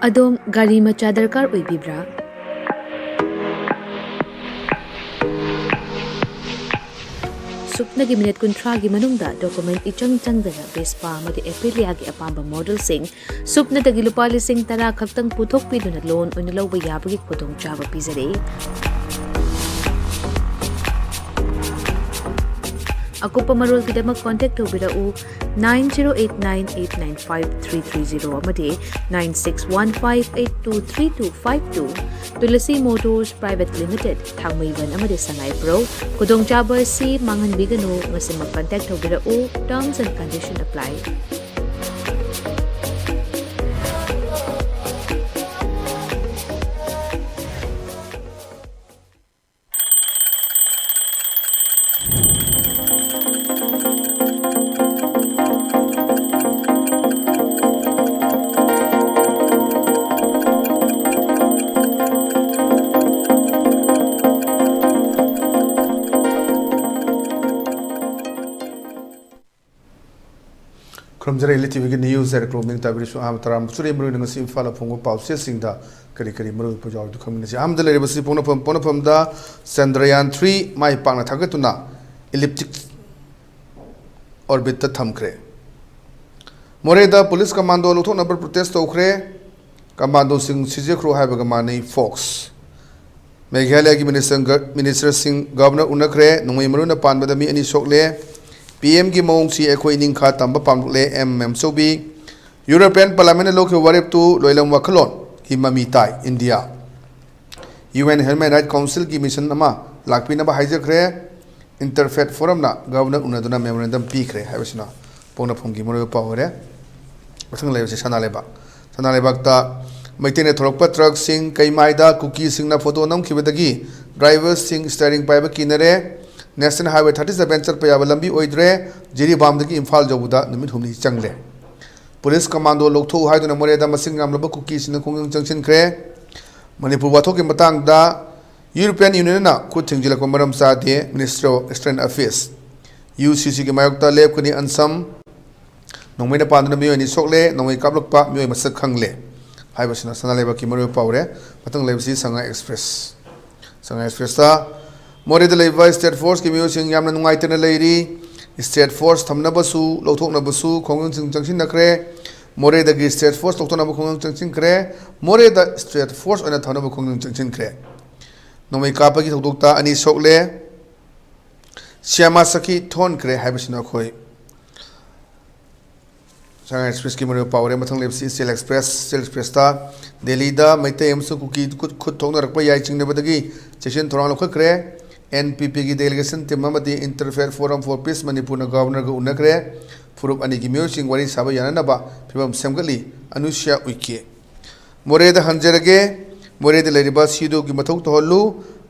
Adom gari macha darkar oibibra? Supnagi minute kuntragi manungda document ichang changdana Vespa amadi Aprilia gi apamba model sing supna dagi lupa lising tara khaktang puthok piduna loan oina lawba yabagi khudong chaba pizare. Akupa marol kidamak contact tobirau 9089895330 amadi 9615823252 Tulasi Motors Private Limited Thangmaiban amadi Sangai Pro Kudong chaba si mangan bigano ngasi mag-contact tobirau terms and condition apply. Kromjara ELITETV news er kroming tabirisu amtaram suri mru nang sim fala phongo pause singda kari kari mru pujau du community amdale rebasi pona pom da Chandrayaan 3 mai pangna thagatuna elliptic orbit ta thamkre moreda police commando luthon number protest tokre commando sing sije khro haibaga mani fox Meghalaya ki minister sing governor unakre nungoi mru na panbada mi ani sokle PM की मौंग सी एकोई निंखा तंबा पामले MM सोबी European parliament लोक वरेप टू लोइलम वखलोन की ममीताई India UN human right council की मिशन नमा लाकपिनबा हाइजखरे इंटरफेथ फोरम ना गवर्नर उनदुना मेमोरेंडम पीखरे हाइबसिना पोना फोंगी मोरे पावरे मथंग लेबसे सनालेबाकता मैतेने थोरकपा ट्रक सिंग कईमाइदा कुकी सिंगना फोटो नमखिबदगी ड्राइवर सिंग स्टीयरिंग पाइबा किनरे National Highway 37 चल पयाबा लंबी ओइद्रे जिरीबामदगी इम्फाल जौबुदा निमिट हुमनी चंगले पुलिस कमांडो लोकथो हाइदुना मोरेदा मसिंग यामलबा कुकी सिन खोंगं चंगसिनख्रे मणिपुर वाथोकि मतंगदा यूरोपियन यूनियन ना खुद थिंगजिलकबा मरम चादे ministry of external affairs UCC की मायोक्ता लेबकनि अनसम नोंमैना पादना मियोनि सोकले नोंमै काबलकपा मियोय मसक खंगले हाइबसिना सनालेबा की मरो पावरे मतंग लेबसि संगा एक्सप्रेस ता मोरेदा लेबा स्टेट फोर्स की म्यूजिंग यामना नुंगाइतना लेरी स्टेट फोर्स थमनबसु लौथोकनबसु खोंगं चंगसिन नखरे मोरेदा की स्टेट फोर्स लौथोनब खोंगं चंगसिन खरे मोरेदा स्टेट फोर्स अना थनब खोंगं चंगसिन खरे नोमै कापगी थौदोकता अनि सोकले श्यामा सखी थोन खरे हाइबसिना खोय संगा एक्सप्रेस की मरो पावरे मथंग लेबसि सेल एक्सप्रेस ता दिल्ली दा मैते एमसु कुकी खुद थोंगनरकपा याइ चिंगनबदगी सेशन थोरांग लखखरे NPP की डेलीगेशन टीम अमदी interfaith forum for peace Manipur governor को उनखरे फुरुप अनि की म्यूजिंग वरी साबा याननबा फिबम सेमगली अनुष्या उइके मोरेदा हंजरगे मोरेदा लेरिबा सीदो की मथौ तोहलु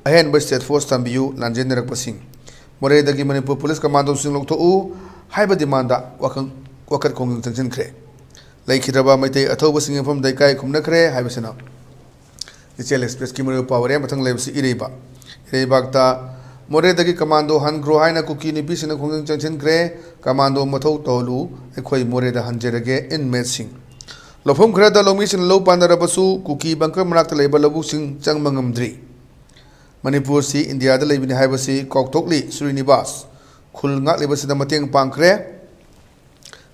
अहेन बस स्टेट फोर्स तंबियु लांजेनरकपसिंग मोरेदा की मणिपुर पुलिस कमांडो सिंग लोकथौ हाइबा डिमांडा वखत खोंगं चंगसिनख्रे लैखिद्रबा मैते अथौबा सिंग फम दैकाय खुमनखरे हाइबसना इचेल एक्सप्रेस की मरो पावरे मथंग लेबसि इरेबाकता मोरेदगी कमांडो हनग्रो हाइना कुकी निपिसिना खोंगं चंगसिनख्रे कमांडो मथौ तोलु एखोय मोरेदा हंजेरगे इनमेट सिंग लफम खरदा लोमिसिन लो पानरबसु कुकी बंकर मनाक्ता लेबा लबु सिंग चंगमंगमद्री मणिपुर सी इंडिया दा लेबिनि हाइबसि कौकथोकली श्रीनिवास खुल ngak lebasida mateng pangkhre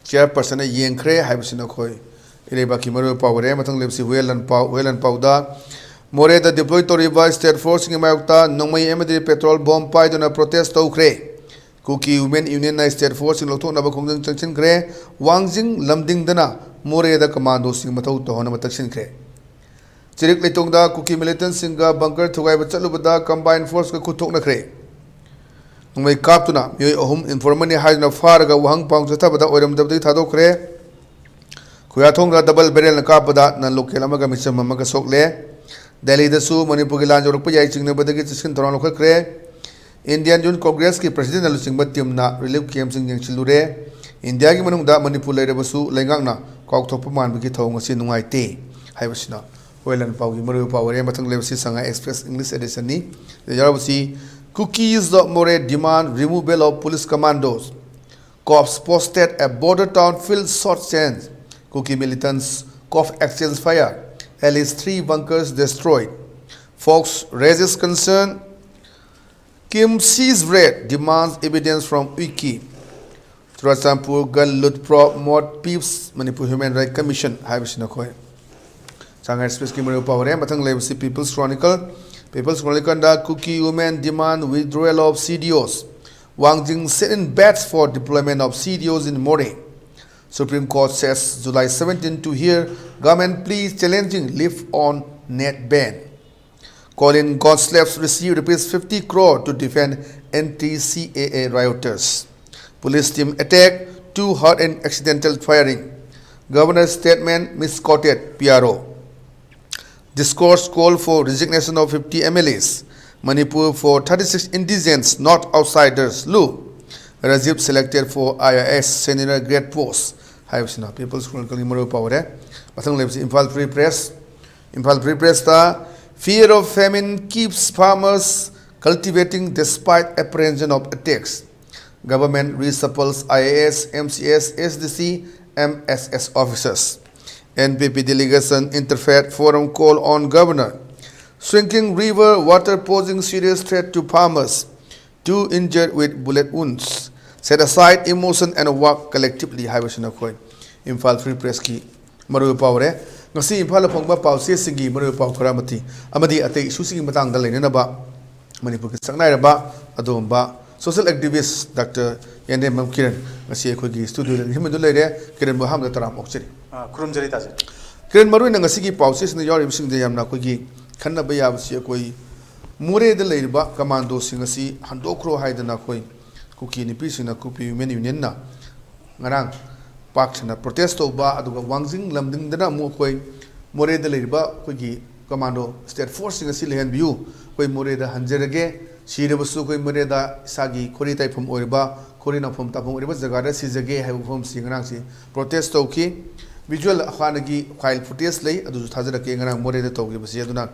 chairperson yengkhre haibasina khoi ireba ki maru pawre mathang lebsi welan pau da Moreda deploy to revive state force in Mayokta, Nomai Emedy petrol bomb pied on a protest to Kre. Kuki Women Union State Force in Lotona Bakung Junction Kre, Wangzing, Lamding Dana, Moreda commando sing Mato to Honamatation Kre. Chirik Litongda, Kuki militants in bunker to Waibachalubada combined force Kutokna Kre. Nomai Kaptuna, you home informally hiding a Farga Wang Pong to Tabada or MW Tado Kre. Kuyatonga double barrel and Kapada, Nan Lokalamaga Mamaga Sokle. Delhi दसु मणिपुर की लांजो रुपये याई चिंगने बदगी चिस्किन तोरान लोग करे Indian जून कांग्रेस की president अलुसिंग बत्तीम ना relief camp सिंग यंगचिलुरे India की मनुंग दा मणिपुर लेरे बसु लेंगांग ना काउथोप मान बिकी थोंग से नुंगाइते हाइबसिना वेलन पाउगी मरु पावरे मथंग लेबसि संगा एक्सप्रेस इंग्लिश एडिशन नि यारबसि cookies more demand removal of police commandos cops posted at border town filled short change cookie militants cough exchange fire at least 3 bunkers destroyed. Fox raises concern. Kim sees red, demands evidence from Wiki. Churachampur gun loot prop mod peeps Manipur Human Rights Commission. Haibishinakoi. Shanghai Express Kimura Power Matang Legacy People's Chronicle. People's Chronicle da Cookie women demand withdrawal of CDOs. Wang Jing set in bets for deployment of CDOs in More. Supreme Court says July 17 to hear government pleas challenging lift on net ban. Colin Godslaps received rupees 50 crore to defend anti-CAA rioters. Police team attack, 2 hurt and accidental firing. Governor's statement misquoted PRO. Discourse call for resignation of 50 MLAs. Manipur for 36 indigents, not outsiders. Lu. Rajiv selected for IIS senior grade post. Haibsina People's Chronicle Imaro Power. Matang Lebsi Imphal Free Press. Imphal Free Press ta fear of famine keeps farmers cultivating despite apprehension of attacks. Government reshuffles IAS, MCS, SDC, MSS officers. NPP delegation interfaith forum call on governor. Shrinking river water posing serious threat to farmers. 2 injured with bullet wounds. Set aside emotion and work collectively. Haibashinakoi. Imphal Free Press ki Maru Power. Ngasi Imphal Pongba Pau Singi Maru Pau Karamati. Amadi Ate Susi Matang Dalinaba. Manipur Sangnai Adomba. Social activist Dr. Yendrembam Kiran. Ngasi Kogi studio Himudulere Kiran Muhammad Taram Okchiri. Kurum Jari Tazi. Kiran Maru Nangasi Pausis in the Yorim Sing de Yamna Kogi. Kanabaya Siakoi. Mure the Ladiba, Commando Singasi, Handokro Haidanakoi. Cookie in the piece in a cookie many union. Narang. Parks in a protest of Ba Aduga Wangzing, Lamding the Mokoi. More the Ladiba, Kogi, Commando, state forcing a Silian view. Koi More the Hanjerage. Shirabusu Mureda Sagi, Korita from Oriba, Korina from Tapum, Zagara, Sizage, have from Singanasi, protest Toki, visual Hanagi, while Futesly, Adu Tazara King and Moreda Toki, Siaduna.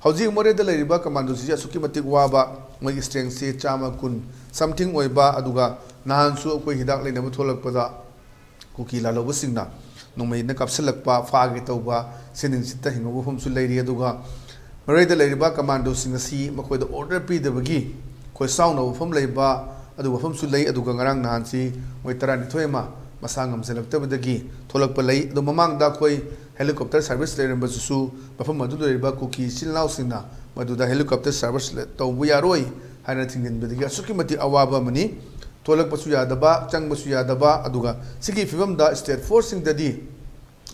Housing Moreda Lariba, Commando Sukimatik Waba, my strength, say Chama Kun, something Oiba, Aduga, Nahansu, Hidak, Nematolak Pada, Cookie Lalo Singna, no may the Kapselakpa, Fagitoba, sending Sita Hingo from Sulady Aduga. Marida Lariba Commando Singasi, Mako the order P the Bagi, Koi sound of from Laiba, Adu from Sulay, Adugangarang Nansi, Waitaran Toema, Masangam Selectabagi, Tolak Palay, the Mamang Dakoi, helicopter service later in Basu, Bafam Madu Cookie, Silausina, Maduda helicopter service to Wiaroi, Hanating in Bediga, Sukimati Awaba Mani, Tolak Basuya Daba, Chang Basuya Daba, Aduga, Siki Fivum da state forcing the D.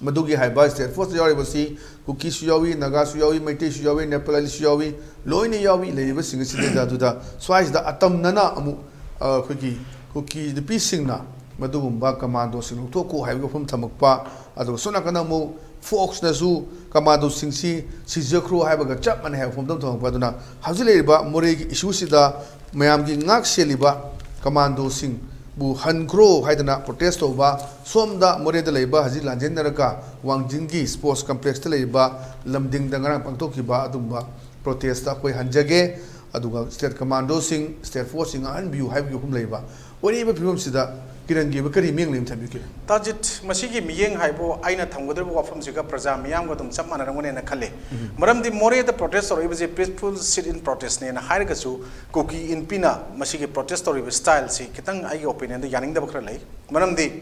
Madugi Haiba state force Yoribasi, Cookie Suyawi, Naga Suyawi, Maite Suyawi, Nepal Suyawi, Loini Yawi, Labor Singing Duda, Swice the Atom Nana Amu Cookie the piecing na, Madumba Commando Sing Toko, Haigo from Tamakpa, Adu Sonakanamu, Fox Nazu, Commando Singsi, Sizakro, Haibaga Chapman have from Dom Paduna, Haziliba, Morig Ishusida, Mayamgi Nak Sheliba, Commando Sing. Bu Hankro Haidana protest over Somda More de Leba Hazila Generaka Wang Jingi Sports Complex Leba Lamding Dangarang Pangtokiba Adumba protest Akwe Hanjage Aduga State Commando Sing State Forcing and View Have Yukum Leba. Whatever people see that Kiran give a very meaning to Tabuki. Tajit Masiki Miyang Haibo, Aina Tangoda from Sika Praza, Miyango, some man and a Kale. Madam the More the protest or it was a peaceful sit in protest in a Harikasu, Cookie in Pina, Masiki protest or with style, see Kitang I opinion the Yanning the Bakrale. Madam the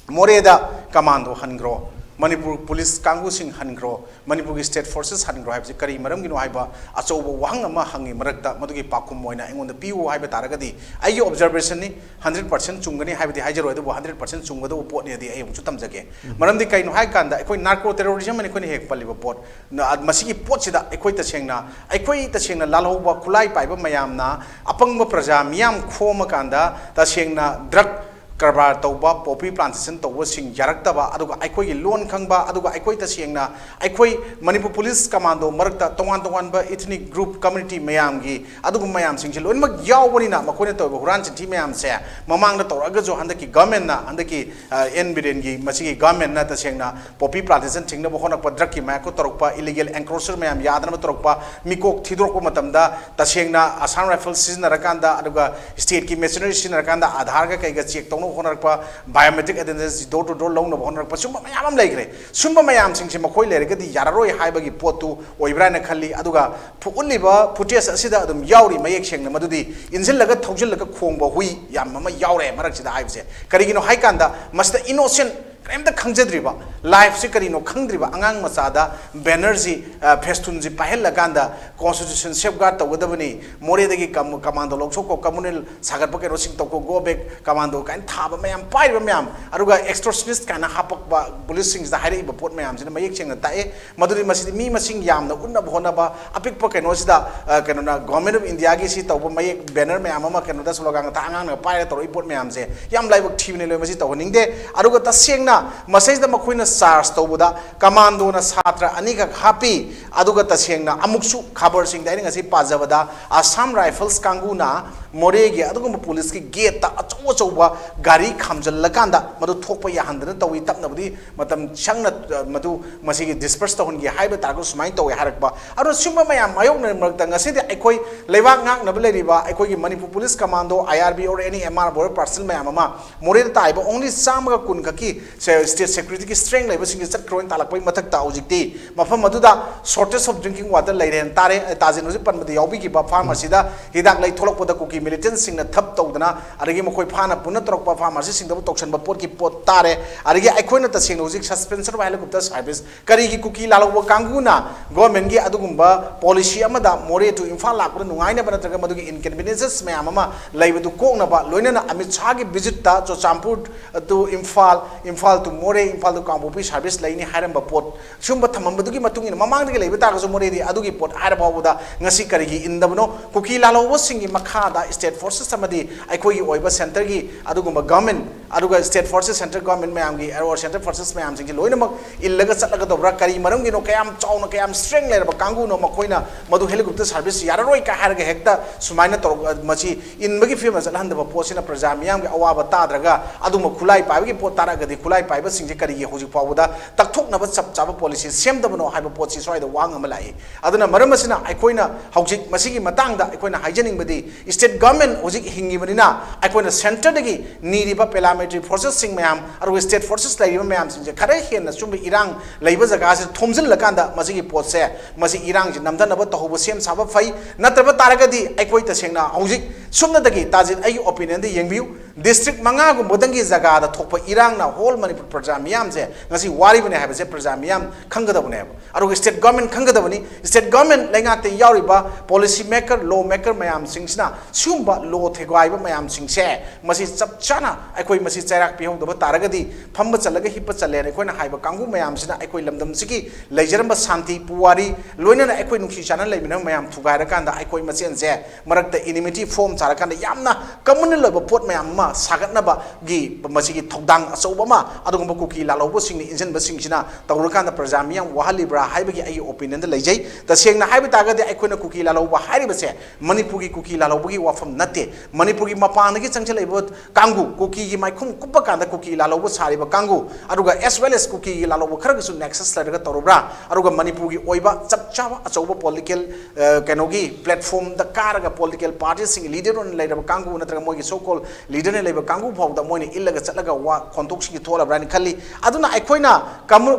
Moreda Commando Hangro. Manipur Police Kangu Sing Hangro, Manipur State Forces Hangro, have the Kari Maram Haiba, Aso Wangama Hangi Marakta, Maduki Pakumoina, and on the PU Haiba Taragadi. I observation 100% Chungani have the Hajaro, 100% Chungado port near the aim Chutamzake. Maram the Kain Haikanda, equate narco terrorism and equate Hekpaliva port. At Masiki Pochida, equate the Chena, equate the Chena Lalo, Kulai Piper Mayamna, Apanga Praja, Miam Komakanda, the Chena drug. Karbar Toba, Poppy Plantation, Towasing, Yaraktaba, Aduga, Ikoi, Lone Kangba, Aduga, Ikoi Tasiana, Ikoi, Manipur Police Commando, Marta, Tongan, ethnic group community Mayamgi, Aduga Mayam Singil, and Mayawanina, Makoneto, Ranch, Timayam Sea, Mamang the Toragazo, and the Gamena, and the Enbidengi, Masiki, Gamena, Tasena, Poppy Plantation, Tingabona, Padraki, Mako Toropa, illegal encroacher Mayam, Yadana Toropa, Miko, Tidroko Matamda, Tasena, Asan Rifle, Season Rakanda, Aduga, State Key Missionary Sinarakanda, Adharga, Kaiga, ꯂꯧꯊꯣꯛ ꯍꯣꯠꯅꯔꯛꯄ ꯕꯥꯏꯑꯣꯃꯦꯇ꯭रिक attendance door to door ꯂꯧꯅꯕ ꯍꯣꯠꯅꯔꯛꯄ ꯁꯨꯝꯕ ꯃꯌꯥꯝ ꯑꯃ ꯂꯩꯈ꯭ꯔꯦ ꯁꯨꯝꯕ ꯃꯌꯥꯝꯁꯤꯡꯁꯦ ꯃꯈꯣꯏ ꯂꯩꯔꯒꯗꯤ ꯌꯥꯔꯔꯣꯏ ꯍꯥꯏꯕꯒꯤ ꯄꯣꯠꯇꯨ ꯑꯣꯏꯕ꯭ꯔꯥꯅ ꯈꯜꯂꯤ ꯑꯗꯨꯒ ꯎꯠꯂꯤꯕ ꯐꯨꯇꯦꯖ ꯑꯁꯤꯗ ꯑꯗꯨꯝ ꯌꯥꯎꯔꯤ ꯃꯌꯦꯛ ꯁꯦꯡꯅ ꯃꯗꯨꯗꯤ ꯏꯟꯁꯤꯜꯂꯒ ꯊꯧꯖꯤꯜꯂꯒ ꯈꯣꯡꯕ ꯍꯨꯏ ꯌꯥꯝ ꯑꯃ ꯌꯥꯎꯔꯦ ꯃꯔꯛꯁꯤꯗ ꯍꯥꯏꯕꯁꯦ ꯀꯔꯤꯒꯤꯅꯣ ꯍꯥꯏ ꯀꯥꯟꯗ ꯃꯁꯤꯗ ꯏꯅꯣꯁꯦꯟ ꯀꯔꯤꯝꯇ ꯈꯪꯖꯗ꯭ꯔꯤꯕ ꯂꯥꯏꯐꯁꯤ ꯀꯔꯤꯅꯣ ꯈꯪꯗ꯭ꯔꯤꯕ ꯑꯉꯥꯡ ꯃꯆꯥꯗ ꯕꯦꯅꯔꯁꯤ ꯐꯦꯁꯇꯨꯟꯁꯤ ꯄꯥꯏꯍꯜꯂꯀꯥꯟꯗ ꯀꯣꯟꯁꯇꯤꯇ꯭ꯌꯨꯁꯟ ꯁꯦꯐꯒꯥꯔꯗ ꯇꯧꯒꯗꯕꯅꯤ ꯃꯣꯔꯦꯗꯒꯤ ꯀꯃꯥꯟꯗꯣ ꯂꯧꯊꯣꯛꯀꯣ ꯀꯝꯃꯨꯅꯦꯜ ꯁꯥꯒꯠꯄ ꯀꯩꯅꯣꯁꯤꯡ ꯇꯧꯀꯣ ꯒꯣ ꯕꯦꯛ ꯀꯃꯥꯟꯗꯣ ꯀꯥꯏꯅ ꯊꯥꯕ ꯃꯌꯥꯝ ꯄꯥꯏꯔꯤꯕ ꯃꯌꯥꯝ ꯑꯗꯨꯒ ꯑꯦꯛꯁꯇꯣꯔꯁꯅꯤꯁ ꯀꯥꯏꯅ ꯍꯥꯞꯄꯛꯄ ꯄꯨꯂꯤꯁꯁꯤꯡꯁꯤꯗ ꯍꯥꯏꯔꯛꯏꯕ ꯄꯣꯠ ꯃꯌꯥꯝꯁꯤꯅ ꯃꯌꯦꯛ ꯁꯦꯡꯅ ꯇꯥꯛꯑꯦ ꯃꯗꯨꯗꯤ ꯃꯁꯤꯗꯤ ꯃꯤ ꯃꯁꯤꯡ ꯌꯥꯝꯅ ꯎꯠꯅꯕ ꯍꯣꯠꯅꯕ ꯑꯄꯤꯛꯄ ꯀꯩꯅꯣꯁꯤꯗ ꯀꯩꯅꯣꯅ ꯒꯣꯔꯃꯦꯟ ꯑꯣꯐ ꯏꯟꯗꯤꯌꯥꯒꯤ ꯁꯤ ꯇꯧꯕ ꯃꯌꯦꯛ ꯕꯦꯅꯔ ꯃꯌꯥꯝ ꯑꯃ ꯀꯩꯅꯣꯗ ꯁ꯭ꯂꯣꯒꯥꯟꯒ ꯊꯥ ꯑꯉꯥꯡꯅ ꯄꯥꯏꯔꯒ ꯇꯧꯔꯛꯏ ꯄꯣꯠ ꯃꯌꯥꯝꯁꯦ ꯌꯥꯝ ꯂꯥꯏꯕꯛ ꯊꯤꯕꯅꯦ ꯂꯣꯏ ꯃꯁꯤ ꯇꯧꯍꯟꯅꯤꯡꯗꯦ ꯑꯗꯨꯒ ꯇꯁꯦꯡꯅ ꯃꯁꯤꯗ ꯃꯈꯣꯏꯅ ꯆꯥꯔꯖ ꯇꯧꯕꯗ ꯀꯃꯥꯟꯗꯣꯅ ꯁꯥꯇ꯭ꯔ ꯑꯅꯤꯈꯛ ꯍꯥꯞꯄꯤ ꯑꯗꯨꯒ ꯇꯁꯦꯡꯅ ꯑꯃꯨꯛꯁꯨ ꯈꯕꯔꯁꯤꯡꯗ ꯑꯩꯅ ꯉꯁꯤ ꯄꯥꯖꯕꯗ ꯑꯁꯥꯝ ꯔꯥꯏꯐꯜꯁ ꯀꯥꯡꯕꯨꯅ ꯃꯣꯔꯦꯒꯤ ꯑꯗꯨꯒꯨꯝꯕ ꯄꯨꯂꯤꯁꯀꯤ ꯒꯦꯠꯇ ꯑꯆꯧ ꯑꯆꯧꯕ ꯒꯥꯔꯤ ꯈꯥꯝꯖꯤꯜꯂꯀꯥꯟꯗ ꯃꯗꯨ ꯊꯣꯛꯄ ꯌꯥꯍꯟꯗꯅ ꯇꯧꯏ ꯇꯞꯅꯕꯨꯗꯤ ꯃꯇꯝ ꯁꯪꯅ ꯃꯗꯨ ꯃꯁꯤꯒꯤ ꯗꯤꯁꯄꯔꯁ ꯇꯧꯍꯟꯒꯦ ꯍꯥꯏꯕ ꯇꯥꯔꯒꯁꯨ ꯁꯨꯃꯥꯏꯅ ꯇꯧꯋꯦ ꯍꯥꯏꯔꯛꯄ ꯑꯗꯣ ꯁꯤꯒꯨꯝꯕ ꯃꯌꯥꯝ ꯃꯥꯌꯣꯛꯅꯔ ꯃꯔꯛꯇ ꯉꯁꯤꯗꯤ ꯑꯩꯈꯣꯏ ꯂꯩꯕꯥꯛ ꯉꯥꯛꯅꯕ ꯂꯩꯔꯤꯕ ꯑꯩꯈꯣꯏꯒꯤ Manipur police commando IRB or any MR border personal ꯃꯌꯥꯝ ꯑꯃ ꯃꯣꯔꯦꯗ ꯇꯥꯏꯕ ꯑꯣꯡꯂꯤ 110 ꯈꯛꯀꯤ ꯁ꯭ꯇꯦꯠ ꯁꯦꯀ꯭ꯌꯨꯔꯤꯇꯤꯒꯤ ꯁ꯭ꯇꯔꯦꯡ ꯂꯩꯕꯁꯤꯡꯁꯦ ꯆꯠꯈ꯭ꯔꯣꯏꯅ ꯇꯥꯜꯂꯛꯄꯒꯤ ꯃꯊꯛꯇ ꯍꯧꯖꯤꯛꯇꯤ ꯃꯐꯝ ꯑꯗꯨꯗ ꯁꯣꯔꯇꯦꯖ ꯑꯣꯐ ꯗ꯭ꯔꯤꯡꯀꯤꯡ ꯋꯥꯇꯔ ꯂꯩꯔꯦꯅ ꯇꯥꯔꯦ ꯇꯥꯖꯤꯟ ꯍꯧꯖꯤꯛ ꯄꯟꯕꯗ ꯌꯥꯎꯕꯤꯈꯤꯕ ꯐꯥꯔꯃꯥꯁꯤꯗ ꯍꯤꯗꯥꯛ ꯂꯩ ꯊꯣꯛꯂꯛꯄꯗ ꯀꯨꯀꯤ ꯃꯤꯂꯤꯇꯦꯟꯁꯤꯡꯅ ꯊꯞ ꯇꯧꯗꯅ ꯑꯗꯒꯤ ꯃꯈꯣꯏ ꯐꯥꯅ ꯄꯨꯟꯅ ꯇꯧꯔꯛꯄ ꯐꯥꯔꯃꯥꯁꯤꯁꯤꯡꯗꯕꯨ ꯇꯧꯁꯟꯕ ꯄꯣꯠꯀꯤ ꯄꯣꯠ ꯇꯥꯔꯦ ꯑꯗꯒꯤ ꯑꯩꯈꯣꯏꯅ ꯇꯁꯦꯡꯅ ꯍꯧꯖꯤꯛ ꯁꯁꯄꯦꯟꯁꯟ ꯑꯣꯐ ꯍꯦꯂꯤꯀꯣꯞꯇꯔ ꯁꯥꯔꯚꯤꯁ ꯀꯔꯤꯒꯤ ꯀꯨꯀꯤ ꯂꯥꯜꯍꯧꯕ ꯀꯥꯡꯕꯨꯅ ꯒꯣꯔꯃꯦꯟꯒꯤ ꯑꯗꯨꯒꯨꯝꯕ ꯄꯣꯂꯤꯁꯤ ꯑꯃꯗ ꯃꯣꯔꯦ ꯇꯨ ꯏꯝꯐꯥꯜ ꯂꯥꯛꯄꯗ ꯅꯨꯡꯉꯥꯏꯅꯕ ꯅꯠꯇ꯭ꯔꯒ ꯃꯗꯨꯒꯤ ꯏꯟꯀꯟꯚꯤꯅꯤꯌꯦꯟꯁꯦꯁ ꯃꯌꯥꯝ ꯑꯃ ꯂꯩꯕꯗꯨ ꯀꯣꯛꯅꯕ ꯂꯣꯏꯅꯅ ꯑꯃꯤꯠ ꯁꯥꯍꯒꯤ ꯚꯤꯖꯤꯠꯇ ꯆꯨꯔꯆꯥꯟꯄꯨꯔ ꯇꯨ ꯏꯝꯐꯥꯜ ꯇꯨ ꯃꯣꯔꯦ ꯏꯝꯐꯥꯜ ꯇꯨ ꯀꯥꯡꯄꯣꯛꯄꯤ ꯁꯥꯔꯚꯤꯁ ꯂꯩꯅꯤ ꯍꯥꯏꯔꯝꯕ ꯄꯣꯠ ꯁꯨꯝꯕ ꯊꯝꯃꯝꯕꯗꯨꯒꯤ ꯃꯇꯨꯡ ꯏꯟꯅ ꯃꯃꯥꯡꯗꯒꯤ ꯂꯩꯕ ꯇꯥꯔꯒꯁꯨ ꯃꯣꯔꯦꯗꯤ ꯑꯗꯨꯒꯤ ꯄꯣꯠ ꯍꯥꯏꯔ ꯐꯥꯎꯕꯗ ꯉꯁꯤ ꯀꯔꯤꯒꯤ ꯏꯟꯗꯕꯅꯣ ꯀꯨꯀꯤ ꯂꯥꯜꯍꯧꯕꯁꯤꯡꯒꯤ ꯃꯈꯥꯗ ꯁ꯭ꯇꯦꯠ ꯐꯣꯔꯁꯦꯁ ꯑꯃꯗꯤ ꯑꯩꯈꯣꯏꯒꯤ ꯑꯣꯏꯕ ꯁꯦꯟꯇꯔꯒꯤ ꯑꯗꯨꯒꯨꯝꯕ ꯒꯚꯔꯟꯃꯦꯟꯠ ꯑꯗꯨꯒ ꯁ꯭ꯇꯦꯠ ꯐꯣꯔꯁꯦꯁ ꯁꯦꯟꯇꯔ ꯒꯚꯔꯟꯃꯦꯟꯠ ꯃꯌꯥꯝꯒꯤ ꯑꯣꯔ ꯁꯦꯟꯇꯔ ꯐꯣꯔꯁꯦꯁ ꯃꯌꯥꯝꯁꯤꯡꯁꯤ ꯂꯣꯏꯅꯃꯛ ꯏꯜꯂꯒ ꯆꯠꯂꯒꯗꯧꯕ꯭ꯔꯥ ꯀꯔꯤ ꯃꯔꯝꯒꯤꯅꯣ ꯀꯌꯥꯝ ꯆꯥꯎꯅ ꯀꯌꯥꯝ ꯁ꯭ꯇꯔꯦꯡ ꯂꯩꯔꯕ ꯀꯥꯡꯕꯨꯅꯣ ꯃꯈꯣꯏꯅ ꯃꯗꯨ ꯍꯦꯂꯤꯀꯣꯞꯇꯔ ꯁꯥꯔꯚꯤꯁ ꯌꯥꯔꯔꯣꯏ ꯀ ꯍꯥꯏꯔꯒ ꯍꯦꯛꯇ ꯁꯨꯃꯥꯏꯅ ꯇꯧꯔꯒ ꯃꯁꯤ ꯏꯟꯕꯒꯤ ꯐꯤꯕꯝꯗ ꯆꯠꯍꯟꯗꯕ ꯄꯣꯠꯁꯤꯅ ꯄ꯭ꯔꯖꯥ ꯃꯤꯌꯥꯝꯒꯤ ꯑꯋꯥꯕ ꯇꯥꯗ꯭ꯔꯒ ꯑꯗꯨꯝꯕ ꯈꯨꯠꯂꯥꯏ ꯄꯥꯏꯕꯒꯤ ꯄꯣꯠ ꯇꯥꯔꯒꯗꯤ ꯈꯨꯠꯂꯥꯏ ꯄꯥꯏꯕꯁꯤꯡꯁꯦ ꯀꯔꯤꯒꯤ ꯍꯧꯖꯤꯛ ꯐꯥꯎꯕꯗ ꯇꯛꯊꯣꯛꯅꯕ ꯆꯞ ꯆꯥꯕ ꯄꯣꯂꯤꯁꯤ ꯁꯦꯝꯗꯕꯅꯣ ꯍꯥꯏꯕ ꯄꯣꯠꯁꯤ ꯁ꯭ꯋꯥꯏꯗ ꯋꯥꯡ ꯑꯃ ꯂꯥꯛꯏ ꯑꯗꯨꯅ ꯃꯔꯝ ꯑꯁꯤꯅ ꯑꯩꯈꯣꯏꯅ ꯍꯧꯖꯤꯛ ꯃꯁꯤꯒꯤ ꯃꯇꯥꯡꯗ ꯑꯩꯈꯣꯏꯅ ꯍꯥꯏꯖꯅꯤꯡꯕꯗꯤ ꯁ꯭ꯇꯦꯠ ꯒꯚꯔꯟꯃꯦꯟꯠ ꯍꯧꯖꯤꯛ ꯍꯤꯡꯉꯤꯕꯅꯤꯅ ꯑꯩꯈꯣꯏꯅ ꯁꯦꯟꯇꯔꯗꯒꯤ ꯅꯤꯔꯤꯕ ꯄꯦꯔꯥꯃꯤꯂꯤꯇꯔꯤ ꯐꯣꯔꯁꯦꯁꯁꯤꯡ ꯃꯌꯥꯝ ꯑꯗꯨꯒ ꯁ꯭ꯇꯦꯠ ꯐꯣꯔꯁꯦꯁ ꯂꯩꯔꯤꯕ ꯃꯌꯥꯝꯁꯤꯡꯁꯦ ꯈꯔ ꯍꯦꯟꯅ ꯁꯨꯝꯕ ꯏꯔꯥꯡ ꯂꯩꯕ ꯖꯒꯥꯁꯤꯗ ꯊꯣꯝꯖꯤꯜꯂꯀꯥꯟꯗ ꯃꯁꯤꯒꯤ ꯄꯣꯠꯁꯦ ꯃꯁꯤ ꯏꯔꯥꯡꯁꯤ ꯅꯝꯊꯅꯕ ꯇꯧꯍꯧꯕ ꯁꯦꯝ ꯁꯥꯕ ꯐꯩ ꯅꯠꯇ꯭ꯔꯕ ꯇꯥꯔꯒꯗꯤ ꯑꯩꯈꯣꯏ ꯇꯁꯦꯡꯅ ꯍꯧꯖꯤꯛ ꯁꯨꯝꯅꯗꯒꯤ ꯇꯥꯖꯤꯟ ꯑꯩꯒꯤ ꯑꯣꯄꯤꯅꯤꯌꯟꯗ ꯌꯦꯡꯕꯤꯌꯨ ꯗꯤꯁꯇ꯭ꯔꯤꯛ 5ꯒꯨꯝꯕꯗꯪꯒꯤ ꯖꯒꯥꯗ ꯊꯣꯛꯄ ꯏꯔꯥꯡꯅ ꯍꯣꯜ ꯃꯅꯤꯄꯨꯔ ꯄ꯭ꯔꯖꯥ ꯃꯤꯌꯥꯝꯁꯦ ꯉꯁꯤ ꯋꯥꯔꯤꯕꯅꯦ ꯍꯥꯏꯕꯁꯦ ꯄ꯭ꯔꯖꯥ ꯃꯤꯌꯥꯝ ꯈꯪꯒꯗꯕꯅꯦꯕ ꯑꯗꯨꯒ ꯁ꯭ꯇꯦꯠ ꯒꯚꯔꯟꯃꯦꯟꯠ ꯈꯪꯒꯗꯕꯅꯤ ꯁ꯭ꯇꯦꯠ ꯒꯚꯔꯟꯃꯦꯟꯠ ꯂꯩꯉꯥꯛꯇ ꯌꯥꯎꯔꯤꯕ ꯄꯣꯂꯤꯁꯤ ꯃꯦꯀꯔ ꯂꯣ ꯃꯦꯀꯔ ꯃꯌꯥꯝꯁꯤꯡꯁꯤꯅ ꯁꯤꯒꯨꯝꯕ ꯂꯣ ꯊꯦꯒꯥꯏꯕ ꯃꯌꯥꯝꯁꯤꯡꯁꯦ ꯃꯁꯤ ꯆꯞ ꯆꯥꯅ ꯑꯩꯈꯣꯏ ꯃꯁꯤ ꯆꯩꯔꯥꯛ ꯄꯤꯍꯧꯗꯕ ꯇꯥꯔꯒꯗꯤ ꯐꯝꯕ ꯆꯠꯂꯒ ꯍꯤꯞꯄ ꯆꯠꯂꯦꯅ ꯑꯩꯈꯣꯏꯅ ꯍꯥꯏꯕ ꯀꯥꯡꯕꯨ ꯃꯌꯥꯝꯁꯤꯅ ꯑꯩꯈꯣꯏ ꯂꯝꯗꯝꯁꯤꯒꯤ ꯂꯩꯖꯔꯝꯕ ꯁꯥꯟꯇꯤ ꯄꯨꯋꯥꯔꯤ ꯂꯣꯏꯅꯅ ꯑꯩꯈꯣꯏ ꯅꯨꯡꯁꯤ ꯆꯥꯟꯅꯅ ꯂꯩꯃꯤꯟꯅꯕ ꯃꯌꯥꯝ ꯊꯨꯒꯥꯏꯔꯀꯥꯟꯗ ꯑꯩꯈꯣꯏ ꯃꯁꯦꯟꯁꯦ ꯃꯔꯛꯇ ꯏꯅꯤꯃꯤꯇꯤ ꯐꯣꯝ ꯁꯥꯔꯀꯥꯟꯗ ꯌꯥꯝꯅ ꯀꯝꯃꯨꯅꯦꯜ ꯑꯣꯏꯕ ꯄꯣꯠ ꯃꯌꯥꯝ ꯑꯃ ꯁꯥꯒꯠꯅꯕꯒꯤ ꯃꯁꯤꯒꯤ ꯊꯧꯗꯥꯡ ꯑꯆꯧꯕ ꯑꯃ ꯑꯗꯨꯒꯨꯝꯕ ꯀꯨꯀꯤ ꯂꯥꯜꯍꯧꯕꯁꯤꯡꯅ ꯏꯟꯖꯟꯕꯁꯤꯡꯁꯤꯅ ꯇꯧꯔꯀꯥꯟꯗ ꯄ꯭ꯔꯖꯥ ꯃꯤꯌꯥꯝ ꯋꯥꯍꯜꯂꯤꯕ꯭ꯔꯥ ꯍꯥꯏꯕꯒꯤ ꯑꯩꯒꯤ ꯑꯣꯄꯤꯅꯤꯌꯟꯗ ꯂꯩꯖꯩ ꯇꯁꯦꯡꯅ ꯍꯥꯏꯕ ꯇꯥꯔꯒꯗꯤ ꯑꯩꯈꯣꯏꯅ ꯀꯨꯀꯤ ꯂꯥꯜꯍꯧꯕ ꯍꯥꯏꯔꯤꯕꯁꯦ ꯃꯅꯤꯄꯨꯔꯒꯤ ꯀꯨꯀꯤ ꯂꯥꯜꯍꯧꯕꯒꯤ ꯋꯥꯐꯝ ꯅꯠꯇꯦ ꯃꯅꯤꯄꯨꯔꯒꯤ ꯃꯄꯥꯟꯗꯒꯤ ꯆꯪꯁꯤꯜꯂꯛꯏꯕ ꯀꯥꯡꯕꯨ ꯀꯨꯀꯤꯒꯤ ꯃꯥꯏꯈꯨꯝ ꯀꯨꯞꯄ ꯀꯥꯟꯗ ꯀꯨꯀꯤ ꯂꯥꯜꯍꯧꯕ ꯁꯥꯔꯤꯕ ꯀꯥꯡꯕꯨ ꯑꯗꯨꯒ ꯑꯦꯁ ꯋꯦꯜ ꯑꯦꯁ ꯀꯨꯀꯤꯒꯤ ꯂꯥꯜꯍꯧꯕ ꯈꯔꯒꯁꯨ ꯅꯦꯛꯁꯁ ꯂꯩꯔꯒ ꯇꯧꯔꯕ꯭ꯔꯥ ꯑꯗꯨꯒ ꯃꯅꯤꯄꯨꯔꯒꯤ ꯑꯣꯏꯕ ꯆꯞ ꯆꯥꯕ ꯑꯆꯧꯕ ꯄꯣꯂꯤꯇꯤꯀꯦꯜ ꯀꯩꯅꯣꯒꯤ ꯄ꯭ꯂꯦꯠꯐꯣꯝꯗ ꯀꯥꯔꯒ ꯄꯣꯂꯤꯇꯤꯀꯦꯜ ꯄꯥꯔꯇꯤꯁꯤꯡꯒꯤ ꯂꯤꯗꯔ ꯑꯣꯏꯅ ꯂꯩꯔꯕ ꯀꯥꯡꯕꯨ ꯅꯠꯇ꯭ꯔꯒ ꯃꯣꯏꯒꯤ ꯁꯣ ꯀꯣꯜ ꯂꯤꯗꯔꯅ ꯂꯩꯕ ꯀꯥꯡꯕꯨ ꯐꯥꯎꯕꯗ ꯃꯣꯏꯅ ꯏꯜꯂꯒ ꯆꯠꯂꯒ ꯋꯥ ꯈꯣꯟꯊꯣꯛꯁꯤꯡꯒꯤ ꯊꯣꯛꯂꯕ꯭ꯔꯥꯅ ꯈꯜꯂꯤ ꯑꯗꯨꯅ ꯑꯩꯈꯣꯏꯅ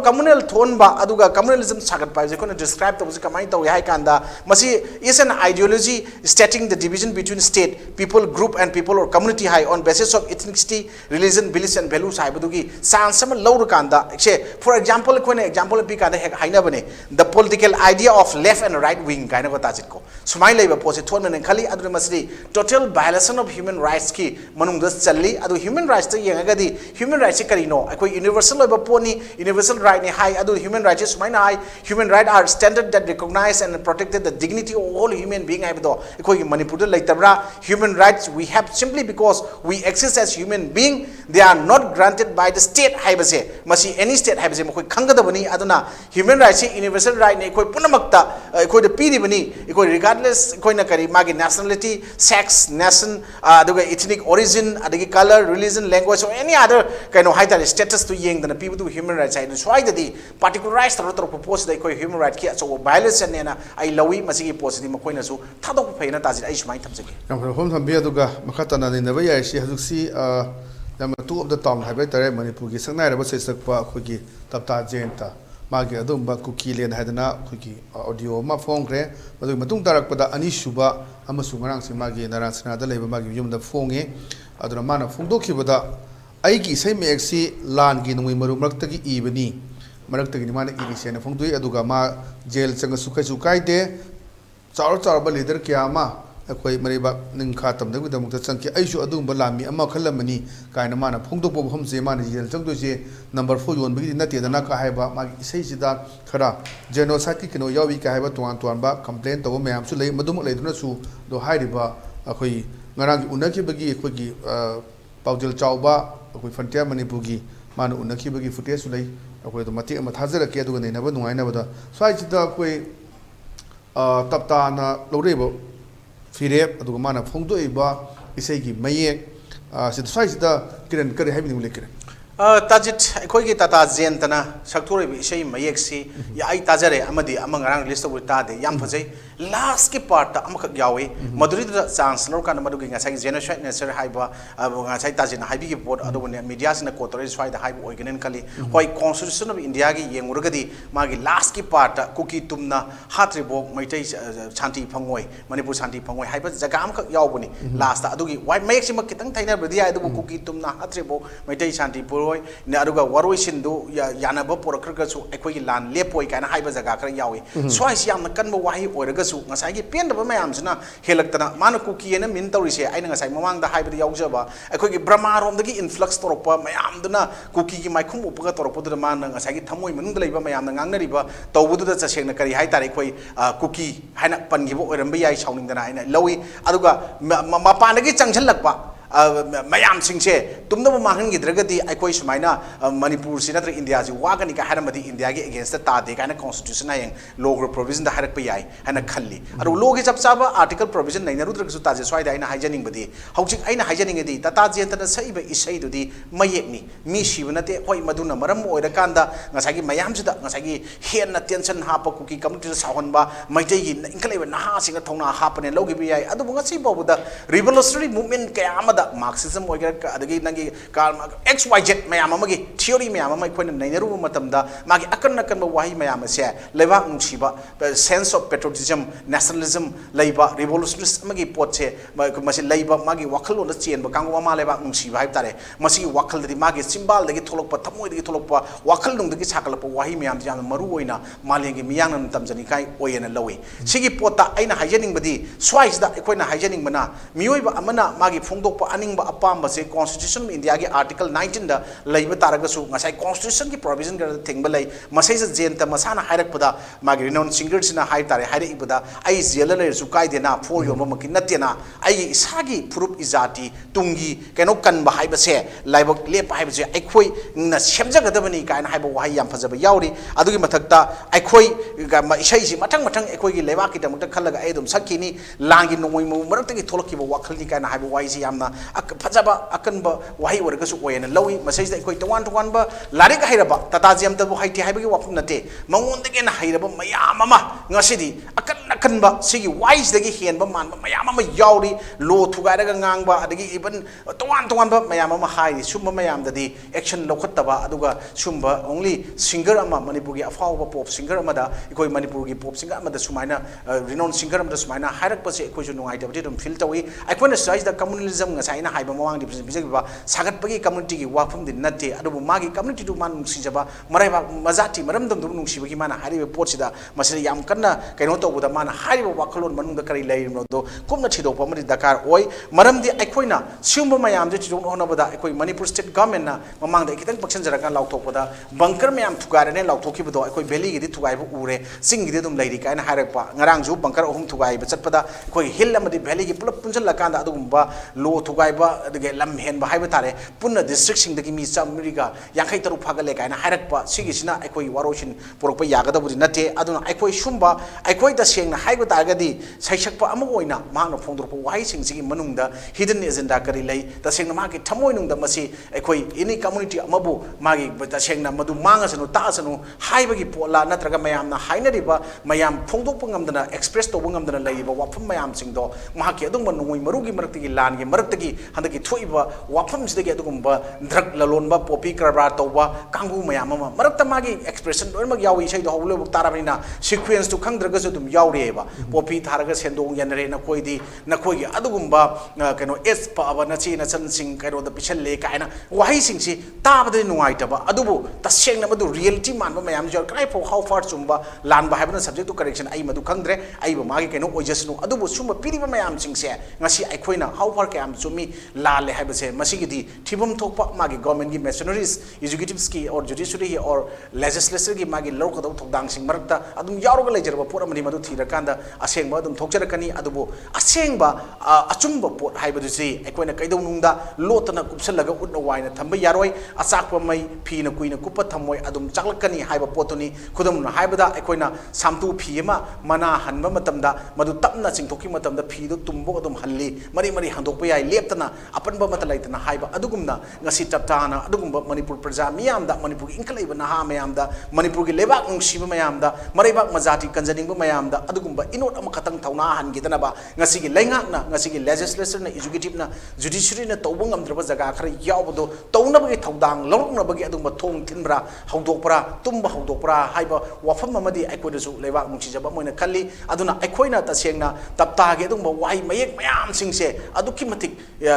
ꯀꯝꯃꯨꯅꯦꯜ ꯊꯣꯛꯍꯟꯕ ꯑꯗꯨꯒ ꯀꯝꯃꯨꯅꯦꯂꯤꯖꯝ ꯁꯥꯒꯠꯄ ꯍꯥꯏꯕꯁꯦ ꯑꯩꯈꯣꯏꯅ ꯗꯤꯁꯀ꯭ꯔꯥꯏꯕ ꯇꯧꯕꯁꯤ ꯀꯃꯥꯏꯅ ꯇꯧꯏ ꯍꯥꯏ ꯀꯥꯟꯗ ꯃꯁꯤ is an ideology stating the division between state, people, group and people or community high on basis of ethnicity, religion, beliefs and values haibadugi chance ama lawrukanda se for example koina example pi kada hek hainabane the political idea of left and right wing kaina ko tajit ko sumai leiba pose thonmen khali adu masri total violation of human rights ki manung das challi adu human rights ta yengagadi human rights kari no akoi universal oiba poni universal right ni high adu human rights sumai na high human right are standard that recognize and protected the dignity of all human being haibo akoi manipur da leitabra human rights we have simply because we exist as human being they are not granted by the state haibase masi any state haibase makoi khangadabani aduna human rights universal right ne akoi punamakta akoi da piri bani akoi regardless akoi na kari magi nationality sex nation aduga ethnic origin adagi color religion language or any other kind of higher status to yeng dana people to human rights ai swai da di particularized tor propose da akoi human right ki so violation ne na ai lawi masi gi post di makoi na su thadok phaina ta ji ai smai thamjage hom tham bi aduga makhatana ni na ba yai si hajuk si two of the town have better Manipur is an Arab says Kuki Tapta Jenta Magi Adumba Kuki Len Hadana Kuki audio ma phone cre but Matung Tarakpada Anishuba Amasungarang Simagi Narasana the labor Magi Yum the Fonge Adramana Fundoki Bada Aiki same exi Langi no Marumartaki Ebony Marataki Man Irisian Fondu Adugama Jail Sangasuka Sukaite Charba leader Kiama अकोई मरीबा निंखा तम दगु दमुक चंकी आइसु अदुम बलामी अमा खलमनी कायना माना फोंदोपो हमसे माने jail चंदुसे number 4 योन बिदि नते दना का हायबा मागी इसै सिदा खरा जेनोसाइड की कनो यावी का हायबा तोन तोनबा कंप्लेन तबो मयाम सु लई मदुम लेदुना सु दो हायरिबा अकोई ngaraंगी उनकी बगी अकोई पाउजल चावबा अकोई फ्रंटियर मणिपुर माना उनकी बगी फुटेज सु लई अकोई तो मते अमा थाजर के दुग नेनबा नुंगाइनबदा स्वाइ सिदा अकोई तपताना लौरेबो Firep, Adumana Fondo Eba, Isegi Mayek, Sidda Kiran Curry having liquor. Tajit, Kogi Tata Zentana, Sakuri, Shay Mayexi, Yai Tazare, Amadi, among around list of Tade, Yampaze, last part, Amaka Yawi, Madrid Sans, Lokan Maduking, as I generation, Necessary Hyba, as I Tajin, Hibi board, other one, medias in the quarter is why the Hybe organically, why Constitution of Indiagi, Yang Urgadi, Magi, last part, Cookie Tumna, Hatribo, Maite Chanti Pangway, Manipur Santi Pangway, Hyper Zagamka Yawuni, last Adugi, why makes him a kitten tainer, but the idea of Cookie Tumna, Hatribo, Maite Chanti Puro. Naruga Warwishindu Yanaba Porakasu, Equi Land, Lepoi, and Hibazagaka Yawi. So I see on the Kanba Wahi or Gasu, Masagi, Pian of Mayamsana, Helactana, Manakuki and Mintoris, I know as I'm among the Hybrid Yaujaba, a quick Brahma on the influx Toropa, Mayamdana, Cookie, my Kumu Pugator, put the man, as I get Tamu, Mundaliba, Mayam, the Angariba, Tawudu, the Sashanakari, Haitari, Cookie, Hana Pangibo, and Mbia shouting the nine, Lowy, Aduga, Mapanagi Chanchalakpa. Mayam Singse, Tumno Mahangi Dragati, Aquay Sumaina, Manipur, Senator India, Wagani Haramadi India against the Tade, kind of constitution, local provision, the Harapai, and a Kali. And Logis of Saba article provision, Narutra Sutazi, so I in a hygiening body. How chick I hygiening a day, Tatazi and the Saiba is say to the Mayekni, Mishi, Venate, Hoi Maduna, Maram, or the Kanda, Nasagi, Mayamsida, Nasagi, here Natianson, Hapa Cookie, come to the Sahonba, Maitegi, Inclave, Nahasing a Tona, Happen, and Logi, I don't want to see about the revolutionary movement, Kayamada. Marxism or Nangi XYZ Mayamagi, theory Mayama, Queen Nauru Matamda, Magi Akan Wahi Mayama, Leva Shiba, sense of patriotism, nationalism, labor, revolutionist Magi Poche, Masi labor, Magi Wakal on the chain, Bakangama Leva Shiba, Masi Wakal the Magi symbol, the Gitolopa, Tamu, the Gitolopa, Wakal, the Gisakalapa, Wahi Mayam, Maruina, Malingi, Miyan and Tamzanikai, Oy and Lowy. Sigi Pota, Aina hygiening body, Swice that Equina hygiening mana, Muiba Amana, Magi Fungo. Aning Apam say Constitution of India Article 19 the Labor Taragasu, Masai Constitution provision thing belay, Masay Zenta Masana Harapada, Magrinon singers in a high tare, Haripada, I Zella Sukai dena, for your Mamakinatina, I Isagi, Purup Izati, Tungi, Kanokan Bahibase, Libok Lep Hibase, Equi, Shemzagadavani, and Hibawayam Pazaba Yauri, Adu Matakta, Equi, Shaisi, Matang Matang, Equi, Levaki, Mutakala, Adam Sakini, Langi no Muraki Toloki, Wakali, and Hibawaisi Amna. Pazaba Akanba, Wahi or Gasu and Lowy, Message that equate to one ba, Larika Hiraba, Tataziam the Haiti Habi Wapunate, Mount again Hiraba, Mayama, Nasidi, Akanba, see wise the Gihi and Baman, Mayama Yauri, low to Garagangba, even to one but Mayama High, Sumba Mayam, the action Lokotaba, Aduga, Sumba, only singer Ama, Manipuri, a flower pop singer Amada, Equi Manipuri pop singer Amada Sumina, renowned singer Amada Sumina, Harak equation no item didn't filter away. I couldn't size the communalism as I know Hibamang, Sagat Pagi community, Wapum the Nate, Adobu Magi community to Man Sijaba, Mareva Mazati, Maramdam Shivimana, Hari Porchida, Masayam Kana, Kanoto with a man, Hari Wakalon, Manunda Kari Lay, Nodo, Kumnachido, Pomadi Dakar, Oi, Maram de Equina, Sumba Mayam, that you don't know about the Equi Manipur state government among the Kitan Pakshan Zarakan Lautopoda, Bunker Mayam to Garden, Lautokibo, Equi Belly, to Ure, sing Didum Lady, and Harapa, Naranju, Bunker home to Gai, but Sapada, Equi Hillamadi Belly, Punja Lakanda Adumba, low to Gaiba, the Lam Hen Bahibatare, Puna district the Gimi Samriga, Yankaitaru Pagaleka, and Harakpa, Sigisina, Equi Waroshin, Poropa Yagada with Nate, Aduna, Equi Shumba, Equi the Shang हाइब तारगदी सैसक्प अम ओइना मांगना फोंदोरप वाहिसिंग सिगी मनुंगदा hidden agenda करी लई तसेंगना मागी थमोय नुंगदा मसी एखोई इनी कम्युनिटी अमबु मागी तसेंगना मदु मांगसनु तासनु हाइबगी पोला नत्रगा मयामना हाइनरिबा मयाम फोंदोप ngamdana express to ngamdana laiba wafam mayam singdo mahaki adungba nungoi marugi maratigi langi maratigi handaki thoiba wafam sidagi adugumba drug lalonba popi krabra toba kangu mayam ama marakta magi expression dormag yawi sei do hawlo tarabina sequence to khangdraga su dum yawreba popi tharaga sendong yanre na koidi na koigi adugumba kano es pa aba na chi na chan sing kairo da pichalle kaina wahi sing si tabade nuaitaba adubu taseng na madu reality manba mayam jor kai for how far chumba lan ba habna subject to correction ai madu khangdre ai ba magi keno ojasnu adubu sumba piriba mayam sing se ngasi aikoina how far kam chumi la le habase masigidi thibum thokpa magi government gi mercenaries executives ki or judiciary or legislature gi magi lawka do thokdang sing marakta adum yaroga lejerba pora mani madu thira kanda asengba adum thokjarakani adubu asengba achumba pot haibadu si aikoina kaidau nungda lotana kupsalaga utna waina thamba yaroi achakpa mai phina kuina kupa thamoi adum chaklakani haiba potuni khudamna haibada aikoina samtu phima mana hanba matamda madu tapna chingthoki matamda phido tumbo adum halli mari mari handokpa yai leptana apanba mata laitana haiba adugumna ngasi taptana adugumba manipur praja miyamda manipur inkalaiba naha mayamda manipur gi lebak nungsiba mayamda maribak majati kanjaningba mayamda adugumba inot ama khatang thauna hangidana ba ngasi gi laingakna ngasi gi legislature na executive na judiciary na tawba ngamdraba jaga khara yawbodo tawna bagi thawdang lawrokna bagi adugumba thong thinbra hawdokpra tumba hawdokpra haiba wafam amadi aikoda su lebak nungsijaba moina khalli aduna aikoina tasengna tapta ge adugumba wai mayek mayam singse aduki matik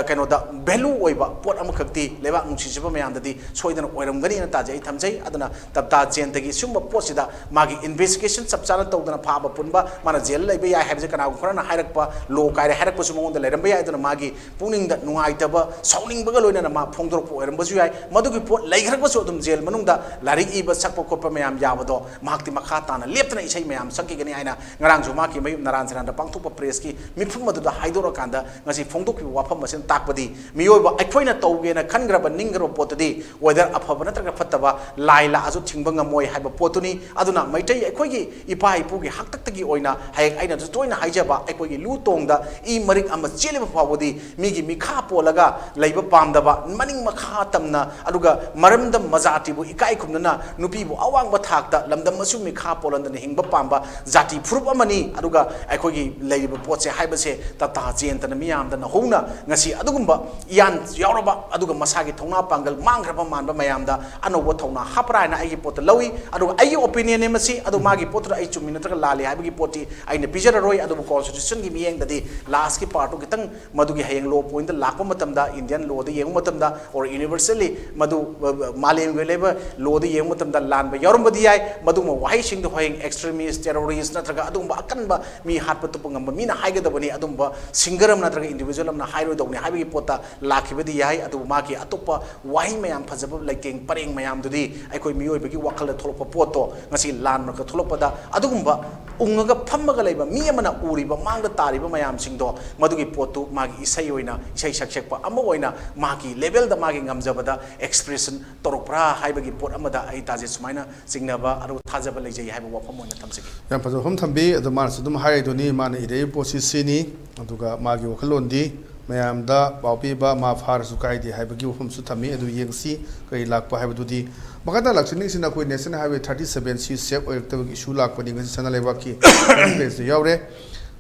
kano da value oiba pot amakhakti lebak nungsijaba mayam dadi soidana oiramgani na tajai thamjai aduna tapta jentagi sumba posida magi investigation sapchana tawdana phaba punba mana jail laiba ya habje kana khorana hairakpa lo kaire hairakpa su monda leiramba ya aduna magi puning da nungaitaba sauning baga loina ma phongdorp oiramba su yai madugi pot laighrakpa su adum jail manungda larik iba sakpa khotpa mayam yabado mahakti makha tana leptana isai mayam sakki gani aina ngarang ju maki mayum naran sananda pangthupa press ki mifum madu da haidora kanda ngasi phongdokki wafam masen takpadi miyoiba aikoina tawgena khangraba ningraba potadi whether afaba natraga fattaba laila azu thingba ngamoi haiba potuni aduna maitai aikoigi ipa ipugi haktaktagi oina hayek aina ju toina haijaba aikoigi lu tongda I marik ama cheliba fawodi migi mikha polaga laiba pamdaba maning makha tamna aduga maramda majati bu ikai khumna nupi bu awang ba thakta lamdam masu mikha polandana hingba pamba jati furup amani aduga aikoigi laiba potse haibase tata jentana miyamdana hona ngasi adugumba yan yauraba aduga masagi thongna pangal mangraba manba mayamda anowa thongna hapraina aigi pot lawi aduga aigi opinion ne masi adu magi potra ai chumina tra lali haibagi poti aina pijara roi adu constitution gi miyeng dadi last ki part kitang madugi hayeng law point lakpa matamda indian law de yeng matamda or universally madu malem geleba law de yeng matamda lanba yarumbadi ai madu ma wahai sing de hoyeng extremist terrorist natraga adumba akanba mi hatpa tupangamba mina haigadabani adumba singaram natraga individual amna hairo dawni haibagi pota lakhibadi yai adu maki atopa wahi mayam phajaba laiteng pareng mayam dudi aikoi miyoi bagi wakal tholpa poto ngasi lan marka tholpada adugumba ungaga phammaga leiba mi amana uriba mangda tariba mayam singdo madugi potu magi isai oina isai saksekpa ama oina magi level da magi ngamjabada expression torokpra haibagi pot amada ai taje sumaina singnaba aru thajaba leijai haiba wafam oina thamsiki yam pajo hom thambi adu marsu dum haidoni mana ire posisini aduga magi wakalondi mayamda bawpiba ma farsu kaidi haibagi wafam su thami adu yengsi kai lakpa haibadudi makata lakchini sina koi national highway 37 si sep oiktaba issue lakpani ngasi sana lebaki place yaure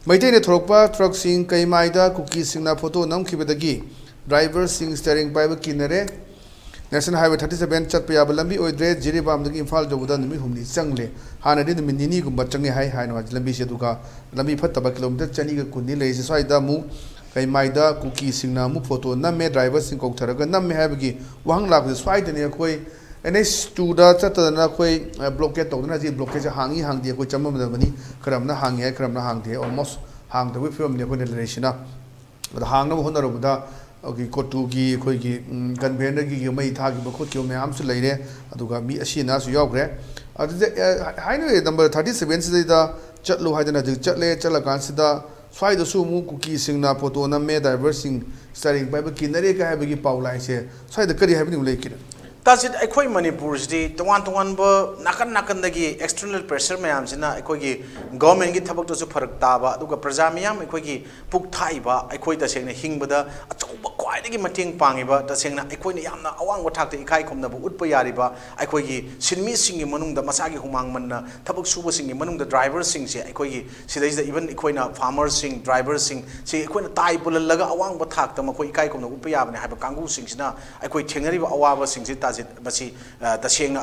maitene thorokpa truck sing kai maida cookie singna photo namkhibadagi driver sing steering paiba kinare national highway 37 chatpa yaba lambi oidre jiribam dagi imphal jobuda numi humni changle hanadi numi nini gumba change hai haina lambi se duka lambi phattaba kilometer chani ga kunni leise saida mu kai maida cookie singna mu photo namme driver sing koktharaga namme habagi wahang lakde swaida ne koi NH2 da chatana koi blockade tawdana ji blockade hangi hangdi koi chamma bani kramna hangi kramna hangde almost hangda we film ne koi relation da hangna mo honaro da okay kotu gi koi gi convener gi mai tha gi bakot kyo me am su leire aduga mi asina su yogre adu highway number 37 sida da chatlo haidana ji chatle chalakan sida swai da su mu cookie singna photo na me driver sing steering by kinare ka habagi paulai se swai da kari habini leikira ताजिद अखोई मणिपुर से तोान तोान नाकन नाकन external pressure ma'am से अखोई government की थबक तो फरक ताब प्रजा ma'am अखोई पुक्थाइब अखोई तसेंग हिंबद अचौब ख्वाई मतेंग पांगिब तसेंग अखोई अवांग थाक इकाई खुमनब उप यारिब अखोई सिनमी सिंगी मनुंग मसागी हुमांग मन थबक सुबसिंगी मनुंग ड्राइवर सिंग से अखोई सिदैज इवन अखोई फार्मर सिंग ड्राइवर सिंग से अखोई ताई पुलग अवांग थाक मखोई इकाई खुमन उप याबने है कांगू सिंग अखोई थेंगरिब अवाब सिंग तसेंग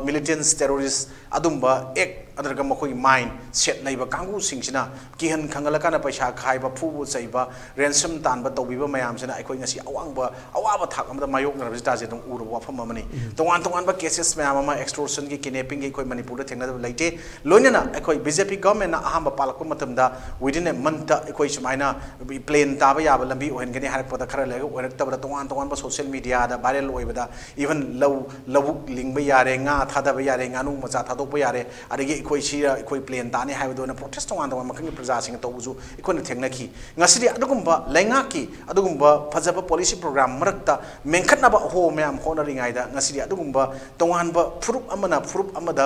मिलिटेंट्स टेरोरिस्ट एक अदरग मखोई माइन सेट लेब कांगू सिंगसिना किहन खंगलकाना पैसा खाइब फुबु चैब रेंसम तानब तौबिब मयामसिना अखोई ngasi अवाब थाक अमदा मायोगनरबि ताजे दम उरु वाफम अमनि तोंगान तोंगान केसेस मयाम अमा एक्सटोर्शन की किडनैपिंग की अखोई मणिपुर थेंगनब लेते लोइनना अखोई बीजेपी गवर्नमेंट ना अहम पालक मतमदा विदिन ए मंथ अखोई सुमाइना प्लेन ताब याब लंबी ओहनगनी हारपदा खरा लेग ओरक्तबदा तोंगान तोंगान सोशल मीडिया दा वायरल ओइबदा इवन लवुक लिंग यारे nga थादब यारे nganu मचा थादोप यारे अदगी अखोई सिरा अखोई प्लेन ताने हाइबदोना प्रोटेस्ट तोंगान तोंगान मखंगी प्रजा सिंग तौबुजु अखोई थेंगनखी ngасidi अदुगुंबा लैंगाकी अदुगुंबा फजब पॉलिसी प्रोग्राम मरक्ता मेंखतनबा हो मैम होनरिङाइदा ngасidi अदुगुंबा तोंगानबा फुरुप अमना फुरुप अमदा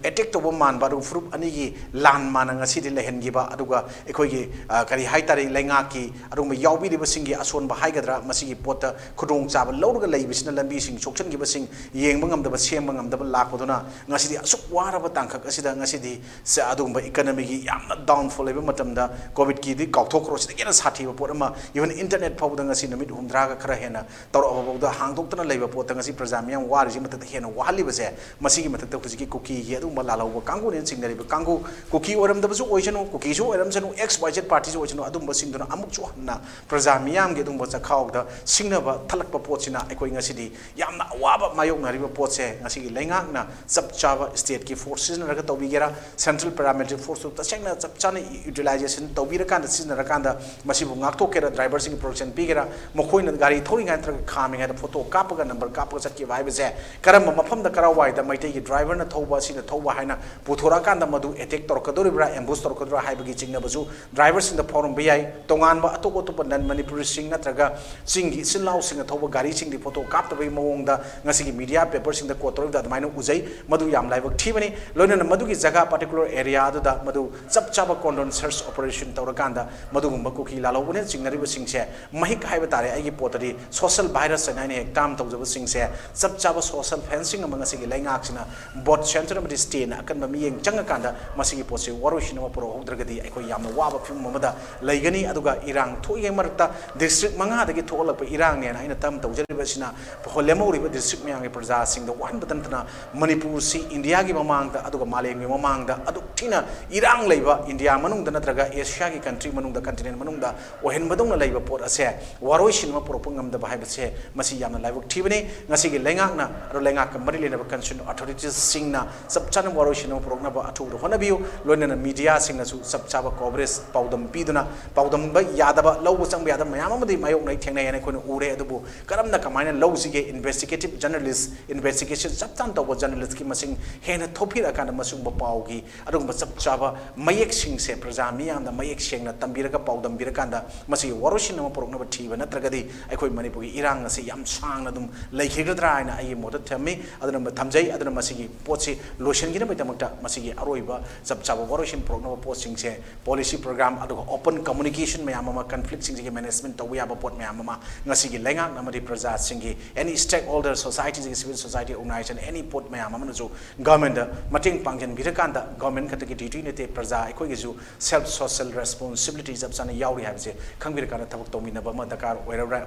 अटैक तोब मानबा अदु फुरुप अनिगी लान मान ngасidi लेहनगिबा अदुगा अखोई करी हाइतारे लैंगाकी अदुगुंबा यावबिरिबा सिंगी असोनबा हाइगद्रा मसिगी पोत खुदोंग चाब लौरगा लेबिसिना लंबी सिंग सोक्सनगिबा सिंग येंबा ngamdaba semba ngamdaba lakpaduna ngasidi asuk waraba tangkhak asida ngasidi se adumba economy gi yamna downfall leba matamda covid ki di kaukthokro sida gena sathi ba pot ama even internet phawda ngasi namit humdra ga khara hena tawra abawda hangdoktana leba pot ngasi praja miyam wariji matakta hena wahali base masigi matakta hujiki cookie gi adumba lalawa kangu ne singnari ba kangu cookie oramda basu oisanu cookie su oram sanu xyz party su oisanu adumba singduna amuk chu hanna praja miyam gi adumba chakhawda singnaba thalakpa pot sina ekoi ngasidi yamna awaba mayok nariba पोचे ngasi लैंगाकना चप चाबा state की forces नरग तौबिगेरा central paramilitary force तो तसेंगना चप चाने utilisation तौबिरकांदा सिनरकांदा मसिबु ngakthokera driver सिंग protection पिगेरा मखोइना गाड़ी थोरिङा नत्रग खामिङा photo कापगा number कापगा चटकी वाइबसे करम मफमदा करावाइदा मैते की driver न थौबा सिना थौबा हाइना पुथोराकांदा मदु अटैक तोरकदोरिब्रा एम्बुश तोरकदोरा हाइबगी चिंगनबसु ड्राइवर सिंग द फॉरम बियाई तोंगानबा अतोको तो नन मणिपुरी सिंग नत्रगा सिंगी सिलाउ सिंग थौबा गाड़ी सिंग दी फोटो कापतबई मवोंगदा ngasi मीडिया पेपर सिंग द कोतोर द माइनो उजै मदु याम लाइबक ठीबनी लोइना मदु की जगह पर्टिकुलर एरिया द मदु चप चाबा कॉन्डोन सर्च ऑपरेशन तौरकांदा मदु गुंबा कुकी लालौबने चिंगनरिब सिंगसे महिक हाइबा तारे आइगी पोतरी सोशल वायरस नाइने एकटाम तौजब सिंगसे चप चाबा सोशल फेंसिंग अमंगसी की लैंगाक्सिना बोट सेंटर मदि स्टेन अकन मियेंग चंगकांदा मसिगी पोसे वरोशिन मपुरो होद्रगदी अखोई याम वाबा फिल्म ममदा लैगनी अदुगा इरांग थोइगे मरक्ता डिस्ट्रिक्ट मंगा दगी थोलप इरांग ने आइना तम तौजरिबसिना होलेमौरिबा डिस्ट्रिक्ट मयांगे प्रजा सिंग द वन बतंतना मणिपुर सी इंडिया की ममांगदा अदुगा मालेम की ममांगदा अदु थिना इरांग लेबा इंडिया मनुंगदा नत्रगा एशिया की कंट्री मनुंगदा कंटिनेंट मनुंगदा ओहेन बदोंना लेबा पोट असे वारोइसिन म प्रोपोंगमदा बाहाइबसे मसी यामना लाइबक ठीबने ngasi की लैंगाकना अरो लैंगाक मरि लेनबा कंसर्न अथॉरिटीज सिंगना सबचान वारोइसिन म प्रोग्नबा अथुर होनबियो लोइना मीडिया सिंगनासु सबचाबा कवरेज पाउदम पीदुना पाउदम बा यादबा लौ चंग यादब मयाम अमदि मायोक नै थेंगना याने कोन उरे अदुबु करमना कमाइना लौ सिगे इन्वेस्टिगेटिव जर्नलिस्ट इन्वेस्टिगेशन सबचान तब जर्नलिस्ट की मसिंग हेन थोफिरकान मसुंग पाउगी अदुगुंबा चपचाबा मयेक सिंग से प्रजा मियामना मयेक सेंगना तंबिरका पाउदम बिरकांदा मसि वरोशिन म पोरकनबा ठीबा नत्रगदी अखोई मणिपुरी इरांग से याम सांगना दुम लैखिगद्रा आइना आई मोद थमी अदुना थमजै अदुना मसिगी पोछि लोशनगिना बैतमक्ता मसिगी अरोइबा चपचाबा वरोशिन पोरकनबा पोसिंग से पॉलिसी प्रोग्राम अदुगा ओपन कम्युनिकेशन मयाम मा कॉन्फ्लिक्ट सिंग के मैनेजमेंट तौयाबा पोट मयाम मा ngasi लैंगाक नमदि प्रजा सिंगी any stakeholder society civil society organisation एनी पोट मयाम अमनजु गवर्नमेंट मटिंग पांगजन बिरकांदा गवर्नमेंट खतकी ड्यूटी नेते प्रजा अखोइगिजु सेल्फ सोशल रेस्पोंसिबिलिटीज अब साने यावरी हाबसे खंबिरकाना थबक तोमिनबा म दरकार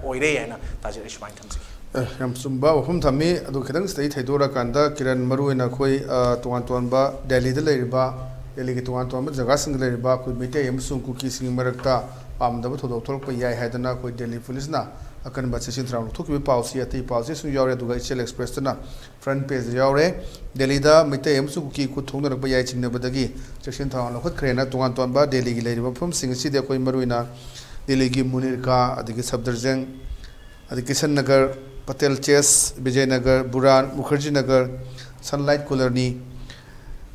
ओइरे हैना ताजे इस्माइन थमसी यम सुंबा वफम थमी अदु खदंग स्टेट थैदोरा कांदा किरण मरुएना खोई तोवान तोवानबा दिल्ली द लेरिबा दिल्ली की तोवान तोवानबा जगह सिंग लेरिबा कोई मिटे यमसुं कुकी सिंग मरक्ता पामदबा थोदोक थोलक याय हैदना कोई दिल्ली पुलिस ना अकन बच्चे सिंथराम थोकी पाउसी अति पाउसी सुन यावरे दुगा इचेल एक्सप्रेस तना फ्रंट पेज यावरे दिल्ली दा मिटे यमसुं कुकी कु थोंगनरबा याय चिंगनबदगी चेक्शन थावन लखत खरेना तोवान तोवानबा दिल्ली की लेरिबा फम सिंग सिदे कोई मरुइना दिल्ली की मुनिरका अदगी सफदरजंग अदगी किशन नगर पटेल चेस विजयनगर बुरान Mukherjee Nagar Sunlight Colony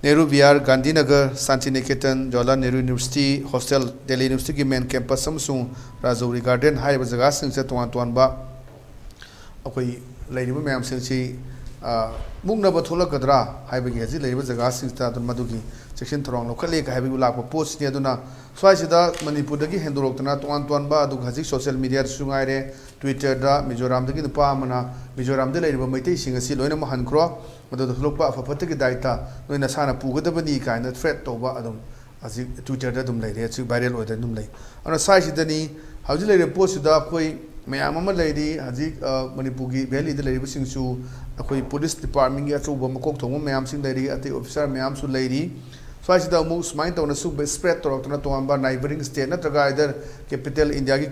Nehru Vihar Gandhi Nagar Shanti Niketan Jawaharlal Nehru University hostel Delhi University की मेन कैंपस राजौरी गार्डन है जगह से तोान तोानब अखोई मैम से ꯃꯨꯛꯅꯕ ꯊꯣꯛꯂꯛꯀꯗ꯭ꯔꯥ ꯍꯥꯏꯕꯒꯤ ꯍꯧꯖꯤꯛ ꯂꯩꯔꯤꯕ ꯖꯒꯥꯁꯤꯡꯁꯤꯗ ꯑꯗꯨꯝ ꯃꯗꯨꯒꯤ ꯆꯦꯛꯁꯤꯟ ꯊꯧꯔꯥꯡ ꯂꯧꯈꯠꯂꯦ ꯍꯥꯏꯕꯒꯤ ꯂꯥꯛꯄ ꯄꯣꯠꯁꯤꯅꯤ ꯑꯗꯨꯅ ꯁ꯭ꯋꯥꯏꯁꯤꯗ ꯃꯅꯤꯄꯨꯔꯗꯒꯤ ꯍꯦꯟꯗꯣꯔꯛꯇꯅ ꯇꯣꯉꯥꯟ ꯇꯣꯉꯥꯟꯕ ꯑꯗꯨꯒ ꯍꯧꯖꯤꯛ ꯁꯣꯁꯤꯌꯦꯜ ꯃꯤꯗꯤꯌꯥꯗꯁꯨ ꯉꯥꯏꯔꯦ ꯇ꯭ꯋꯤꯇꯔꯗ ꯃꯤꯖꯣꯔꯥꯝꯗꯒꯤ ꯅꯨꯄꯥ ꯑꯃꯅ ꯃꯤꯖꯣꯔꯥꯝꯗ ꯂꯩꯔꯤꯕ ꯃꯩꯇꯩꯁꯤꯡ ꯑꯁꯤ ꯂꯣꯏꯅꯃꯛ ꯍꯟꯈ꯭ꯔꯣ ꯃꯗꯨꯗ ꯊꯣꯛꯂꯛꯄ ꯑꯐ ꯐꯠꯇꯒꯤ ꯗꯥꯏꯇ ꯅꯣꯏ ꯅꯁꯥꯅ ꯄꯨꯒꯗꯕꯅꯤ ꯀꯥꯏꯅ ꯊ꯭ꯔꯦꯠ ꯇꯧꯕ ꯑꯗꯨꯝ ꯍꯧꯖꯤꯛ ꯇ꯭ꯋꯤꯇꯔꯗ ꯑꯗꯨꯝ ꯂꯩꯔꯦ ꯍꯧꯖꯤꯛ ꯚꯥꯏꯔꯦꯜ ꯑꯣꯏꯗꯅ ꯑꯗꯨꯝ ꯂꯩ ꯑꯗꯨꯅ ꯁ꯭ꯋꯥꯏꯁꯤꯗꯅꯤ ꯍꯧꯖꯤꯛ ꯂꯩꯔꯤꯕ ꯄꯣꯠꯁꯤꯗ ꯑꯩꯈꯣꯏ ꯃꯌꯥꯝ ꯑꯃ ꯂꯩꯔꯤ ꯍꯧꯖꯤꯛ ꯃꯅꯤꯄꯨꯔꯒꯤ ꯚꯦꯂꯤꯗ ꯂꯩꯔꯤꯕꯁꯤꯡꯁꯨ ꯑꯩꯈꯣꯏ ꯄꯨꯂꯤꯁ ꯗꯤꯄꯥꯔꯠꯃꯦꯟꯒꯤ ꯑꯆꯧꯕ ꯃꯀꯣꯛ ꯊꯣꯡꯕ ꯃꯌꯥꯝꯁꯤꯡ ꯂꯩꯔꯤ ꯑꯇꯩ ꯑꯣꯐꯤꯁꯥꯔ ꯃꯌꯥꯝꯁꯨ ꯂꯩꯔꯤ ꯁ꯭ꯋꯥꯏꯁꯤꯗ ꯑꯃꯨꯛ ꯁꯨꯃꯥꯏꯅ ꯇꯧꯅ ꯁ꯭ꯄ꯭ꯔꯦꯗ ꯇꯧꯔꯛꯇꯨꯅ ꯇꯣꯉꯥꯟꯕ ꯅꯥꯏꯕꯔꯤꯡ ꯁ꯭ꯇꯦꯠ ꯅꯠꯇ꯭ꯔꯒ ꯑꯥꯏꯗꯔ ꯀꯦꯄꯤꯇꯦꯜ ꯏꯟꯗꯤꯌꯥꯒꯤ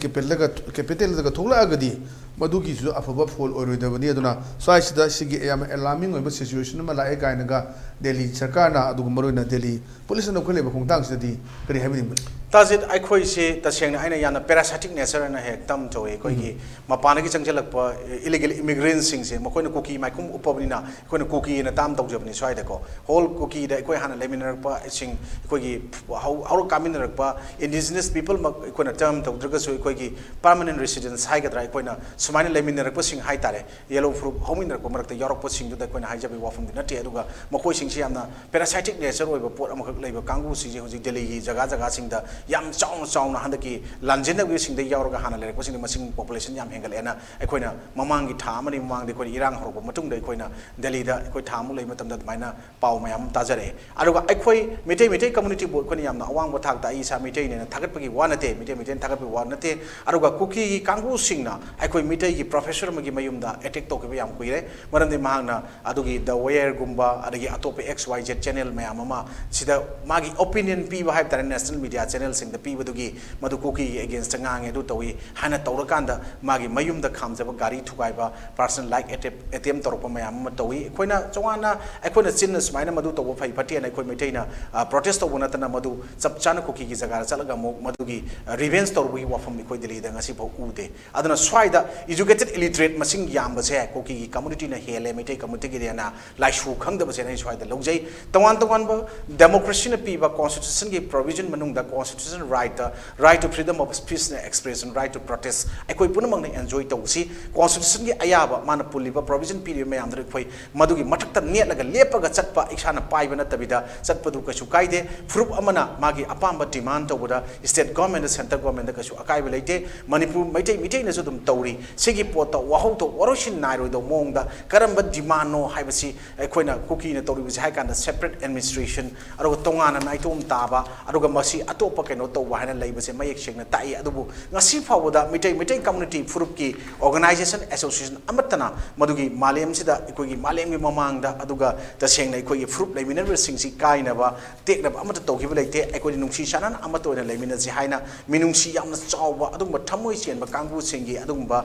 ꯀꯦꯄꯤꯇꯦꯜꯗꯒ ꯊꯣꯛꯂꯛꯑꯒꯗꯤ ꯃꯗꯨꯒꯤꯁꯨ ꯑꯐꯕ ꯐꯣꯜ ꯑꯣꯏꯔꯣꯏꯗꯕꯅꯤ ꯑꯗꯨꯅ ꯁ꯭ꯋꯥꯏꯁꯤꯗ ꯁꯤꯒꯤ ꯌꯥꯝꯅ ꯑꯦꯂꯥꯔꯃꯤꯡ ꯑꯣꯏꯕ ꯁꯤꯆꯨꯋꯦꯁꯟ ꯑꯃ ꯂꯥꯛꯑꯦ ꯀꯥꯏꯅꯒ ꯗꯦꯜꯂꯤ ꯁꯔꯀꯥꯔꯅ ꯑꯗꯨꯒ ꯃꯔꯨꯑꯣꯏꯅ ꯗꯦꯜꯂꯤ ꯄꯨꯂꯤꯁꯅ ꯂꯧꯈꯠꯂꯤꯕ ꯈꯣꯡꯊꯥꯡꯁꯤꯗꯗꯤ ꯀꯔꯤ ꯍꯥꯏꯕꯤꯅꯤꯡꯕꯅꯤ ꯇꯥꯖꯤꯠ ꯑꯩꯈꯣꯏꯁꯤ ꯇꯁꯦꯡꯅ ꯑꯩꯅ ꯌꯥꯝꯅ ꯄꯦꯔꯥꯁꯥꯏꯇꯤꯛ ꯅꯦꯆꯔꯅ ꯍꯦꯛ ꯇꯝ ꯇꯧꯏ ꯑꯩꯈꯣꯏꯒꯤ ꯃꯄꯥꯟꯗꯒꯤ ꯆꯪꯁꯤꯜꯂꯛꯄ ꯏꯂꯤꯒꯦꯜ ꯏꯃꯤꯒ꯭ꯔꯦꯟꯁꯤꯡꯁꯦ ꯃꯈꯣꯏꯅ ꯀꯨꯀꯤ ꯃꯥꯏꯈꯨꯝ ꯎꯞꯄꯕꯅꯤꯅ ꯑꯩꯈꯣꯏꯅ ꯀꯨꯀꯤꯅ ꯇꯥꯝ ꯇꯧꯖꯕꯅꯤ ꯁ꯭ꯋꯥꯏꯗꯀꯣ ꯍꯣꯜ ꯀꯨꯀꯤꯗ ꯑꯩꯈꯣꯏ ꯍꯥꯟꯅ ꯂꯩꯃꯤꯟꯅꯔꯛꯄ ꯏꯁꯤꯡ ꯑꯩꯈꯣꯏꯒꯤ ꯍꯧꯔꯛ ꯀꯥꯃꯤꯟꯅꯔꯛꯄ ꯏꯟꯗꯤꯖꯤꯅꯁ ꯄꯤꯄꯜꯃꯛ ꯑꯩꯈꯣꯏꯅ ꯇꯔꯝ ꯇꯧꯗ꯭ꯔꯒꯁꯨ ꯑꯩꯈꯣꯏꯒꯤ ꯄꯔꯃꯅꯦꯟ ꯔꯦꯁꯤꯗꯦꯟꯁ ꯍꯥꯏꯒꯗ꯭ꯔꯥ ꯑꯩꯈꯣꯏꯅ ꯁꯨꯃꯥꯏꯅ ꯂꯩꯃꯤꯟꯅꯔꯛꯄꯁꯤꯡ ꯍꯥꯏꯇꯥꯔꯦ ꯌꯦꯂꯣ ꯐꯨꯔꯨꯞ ꯍꯧꯃꯤꯟꯅꯔꯛꯄ ꯃꯔꯛꯇ ꯌꯥꯎꯔꯛꯄꯁꯤꯡꯗꯨꯗ ꯑꯩꯈꯣꯏꯅ ꯍꯥꯏꯖꯕꯒꯤ ꯋꯥꯐꯝꯗꯤ ꯅꯠꯇꯦ ꯑꯗꯨꯒ ꯃꯈꯣꯏꯁꯤꯡꯁꯤ ꯌꯥꯝꯅ ꯄꯦꯔꯥꯁꯥꯏꯇꯤꯛ ꯅꯦꯆꯔ ꯑꯣꯏꯕ ꯄꯣꯠ ꯑꯃꯈꯛ ꯂꯩꯕ ꯀꯥꯡꯕꯨꯁꯤꯡꯁꯦ ꯍꯧꯖꯤꯛ ꯗꯦꯜꯂꯤꯒꯤ ꯖꯒꯥꯁꯤꯡꯗ ꯌꯥꯝ ꯆꯥꯎꯅ ꯍꯟꯗꯛꯀꯤ ꯂꯥꯟꯖꯦꯟꯅꯕꯁꯤꯡꯗ ꯌꯥꯎꯔꯒ ꯍꯥꯟꯅ ꯂꯩꯔꯛꯄꯁꯤꯡꯗ ꯃꯁꯤꯡ ꯄꯣꯄꯨꯂꯦꯁꯟ ꯌꯥꯝ ꯍꯦꯟꯒꯠꯂꯦꯅ ꯑꯩꯈꯣꯏꯅ ꯃꯃꯥꯡꯒꯤ ꯊꯥ ꯑꯃꯅꯤ ꯃꯃꯥꯡꯗ ꯑꯩꯈꯣꯏꯅ ꯏꯔꯥꯡ ꯍꯧꯔꯛꯄ ꯃꯇꯨꯡꯗ ꯑꯩꯈꯣꯏꯅ ꯗꯦꯜꯂꯤꯗ ꯑꯩꯈꯣꯏ ꯊꯥ ꯑꯃꯨꯛ ꯂꯩꯕ ꯃꯇꯝꯗ ꯑꯗꯨꯃꯥꯏꯅ ꯄꯥꯎ ꯃꯌꯥꯝ ꯇꯥꯖꯔꯛꯑꯦ ꯑꯗꯨꯒ ꯑꯩꯈꯣꯏ ꯃꯩꯇꯩ ꯀꯝꯃꯨꯅꯤꯇꯤꯕꯨ ꯑꯩꯈꯣꯏꯅ ꯌꯥꯝꯅ ꯑꯋꯥꯡꯕ ꯊꯥꯛꯇ ꯑꯩ ꯏꯁꯥ ꯃꯩꯇꯩꯅꯦꯅ ꯊꯥꯒꯠꯄꯒꯤ ꯋꯥ ꯅꯠꯇꯦ ꯃꯩꯇꯩꯅ ꯊꯥꯒꯠꯄꯒꯤ ꯋꯥ ꯅꯠꯇꯦ ꯑꯗꯨꯒ ꯀꯨꯀꯤꯒꯤ ꯀꯥꯡꯕꯨꯁꯤꯡꯅ ꯑꯩꯈꯣꯏ ꯃꯩꯇꯩꯒꯤ ꯄ꯭ꯔꯣꯐꯦꯁꯔ ꯑꯃꯒꯤ ꯃꯌꯨꯝꯗ ꯑꯦꯇꯦꯛ ꯇꯧꯈꯤꯕ ꯌꯥꯝ ꯀꯨꯏꯔꯦ ꯃꯔꯝꯗꯤ ꯃꯍꯥꯛꯅ ꯑꯗꯨꯒꯤ ꯗ ꯋꯦꯌꯔꯒꯨꯝꯕ ꯑꯗꯒꯤ ꯑꯇꯣꯞꯄ XYZ ꯆꯦꯅꯦꯜ ꯃꯌꯥꯝ ꯑꯃ ꯁꯤꯗ ꯃꯥꯒꯤ ꯑꯣꯄꯤꯅꯤꯌꯟ ꯄꯤꯕ ꯍꯥꯏꯕ ꯇꯥꯔꯦ ꯅꯦꯁꯅꯦꯜ ꯃꯤꯗꯤꯌꯥ ꯆꯦꯅꯦꯜꯁꯤꯡꯗ ꯄꯤꯕꯗꯨꯒꯤ ꯃꯗꯨ ꯀꯨꯀꯤꯒꯤ ꯑꯦꯒꯦꯟꯁꯇ ꯉꯥꯡꯉꯦ ꯑꯗꯨ ꯇꯧꯏ ꯍꯥꯏꯅ ꯇꯧꯔꯀꯥꯟꯗ ꯃꯥꯒꯤ ꯃꯌꯨꯝꯗ ꯈꯥꯝꯖꯕ ꯒꯥꯔꯤ ꯊꯨꯒꯥꯏꯕ ꯄꯥꯔꯁꯅꯦꯜ ꯂꯥꯏꯛ ꯑꯦꯇꯦꯝ ꯇꯧꯔꯛꯄ ꯃꯌꯥꯝ ꯑꯃ ꯇꯧꯏ ꯑꯩꯈꯣꯏꯅ ꯇꯣꯉꯥꯟꯅ ꯑꯩꯈꯣꯏꯅ ꯆꯤꯟꯅ ꯁꯨꯃꯥꯏꯅ ꯃꯗꯨ ꯇꯧꯕ ꯐꯩ ꯐꯠꯇꯦꯅ ꯑꯩꯈꯣꯏ ꯃꯩꯇꯩꯅ ꯄ꯭ꯔꯣꯇꯦꯁ ꯇꯧꯕ ꯅꯠꯇꯅ ꯃꯗꯨ ꯆꯞ ꯆꯥꯅ ꯀꯨꯀꯤꯒꯤ ꯖꯒꯥꯗ ꯆꯠꯂꯒ ꯑꯃꯨꯛ ꯃꯗꯨꯒꯤ ꯔꯤꯚꯦꯟꯁ ꯇꯧꯕꯒꯤ ꯋꯥꯐꯝ ꯑꯩꯈꯣꯏ ꯗꯦꯜꯂꯤꯗ ꯉꯁꯤꯐꯥꯎ ꯎꯗꯦ ꯑꯗꯨꯅ ꯁ꯭ꯋꯥꯏꯗ ꯏꯖꯨꯀꯦꯇꯦꯠ ꯏꯂꯤꯇꯔꯦꯠ ꯃꯁꯤꯡ ꯌꯥꯝꯕꯁꯦ ꯀꯨꯀꯤꯒꯤ ꯀꯝꯃꯨꯅꯤꯇꯤꯅ ꯍꯦꯜꯂꯦ ꯃꯩꯇꯩ ꯀꯝꯃꯨꯅꯤꯇꯤꯒꯤꯗꯅ ꯂꯥꯏꯁꯨ ꯈꯪꯗꯕꯁꯦ ꯑꯩ ꯁ꯭ꯋꯥꯏꯗ ꯂꯧꯖꯩ ꯇꯣꯉꯥꯟꯕ ꯗꯦꯃꯣꯀ꯭ꯔꯦꯁꯤꯅ ꯄꯤꯕ ꯀꯣꯟꯁꯇꯤꯇ꯭ꯌꯨꯁꯟꯒꯤ ꯄ꯭ꯔꯣꯕꯤꯖꯟ ꯃꯅꯨꯡꯗ constitution right to freedom of speech and expression right to protest अखोई पुनमंगने एंजॉय तौसी कॉन्स्टिट्यूशन की अयाबा माना पुलिबा प्रोविजन पीरियड में आंदर अखोई मदुगी मठक्ता नेटलगा लेपगा चटपा इसाना पाइबा नतबिदा चटपदु कछु कायदे फ्रुप अमना मागी अपांबा डिमांड तौबदा स्टेट गवर्नमेंट सेंट्रल गवर्नमेंट कछु अकाइबा लेते मणिपुर मैटै नसु दुम तौरी सिगी पोता वाहौतो वरोसिन नाइरोदो मोंगदा करंबा डिमांड नो हाइबसी अखोइना कुकी न तौरिबि हाइकांदा सेपरेट एडमिनिस्ट्रेशन अरुगा तोंगाना नाइतोम ताबा अरुगा मसी अतोपा कैनो तौबा हाइना लैबसे मयेक सेंगना ताई अदुबु ngasi fawada mitai community furup ki organization association amatana madugi malem sida ikogi malem gi mamangda aduga tasengna ikogi furup leiminar singsi kaina ba tekna amata tawgiba leite ikoi nungsi sanan amato ina leiminar si haina minungsi yamna chawba adumba thamoi senba kangbu singi adumba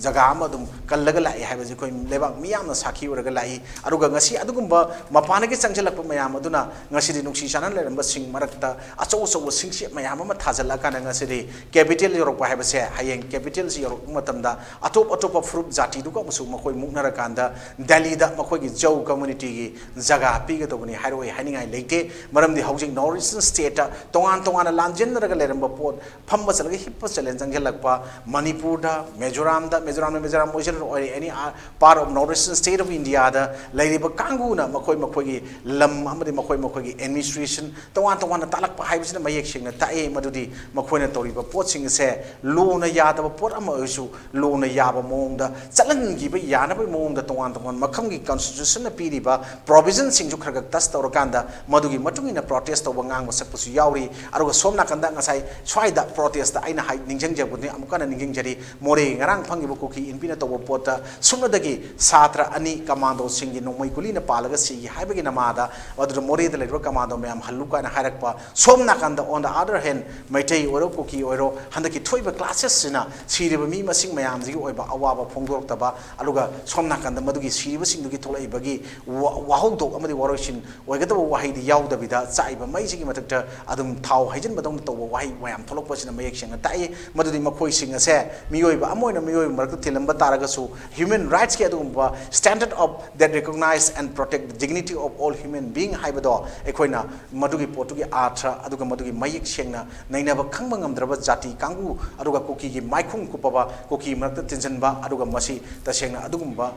jaga ama adum kallaga lai haiba ji koi lebak miyamna sakhi uraga lai aduga ngasi adugumba mapana gi changjalakpa mayam aduna ngasi di nungsi sanan leramba sing marakta achaw singsi mayam ama thajala kana ngasi di capital yorok pa habase hayeng capital si yorok matamda atop fruit jati du ko musu makoi muknara kanda Delhi da makoi gi jau community gi jaga pi ga tobani hairoi haningai leite maram di housing northeastern state tongan lanjen raga leramba pot phamba chalga hippa challenge jangelakpa Manipur da Mizoram ocean or any part of northeastern state of India da leiriba kangu na makoi gi lam amadi makoi gi administration tongan talak pa haibisina mayek singna tae madudi makoi na toriba poaching से लोना Yadav pot लोना याब मोंग चलन यानब मोंग तोान मखम की constitution पीरीब provision खर touch तौरकान मधुगी प्रोटेस्ट तब गांग सकपसु यावरी और सोम नाकंद स्वाद प्रोटेस्ट निजंजबनी निजंजरी मोरे ngarang फंगिब कुकी इनपीना तब पोट सुमदगी सात्र अनि कमांडो सिंगी नोमई कुलीना पालगा सिगी हाइबगी नमादा अदुर मोरेद लेरो कमांडो मैम हल्लुकाना हायरकपा सोम नाकंद on the other hand Meitei ओरो कुकी ओरो हंदकी थोइबा क्लासेस सिना सिरिबा मी मसिंग मयाम जिगी ओइबा अवाबा फोंदोरतबा अलुगा सोम नाकंद मदुगी सिरिबा सिंगदुगी थोलाइबगी वाहौदोक अमदि वरोसिन ओइगदबा वाहैदि याउदबिदा चाइबा मैजिगी मथक्ता अदुम थाव हाइजन बदौन तौबा वाहै मयाम थोलकपसिना मयेक सिंग ताइ मदुदी मखोइ सिंग असे मियोइबा oina miyoi marak tilamba taragasu human rights ki adugumba standard of that recognize and protect the dignity of all human being haibado ekhoina madugi potugi artha aduga madugi mayik sengna nainaba khangba ngamdraba jati kangu aduga kuki gi maikhung kupaba kuki marak tinjanba aduga masi tasengna adugumba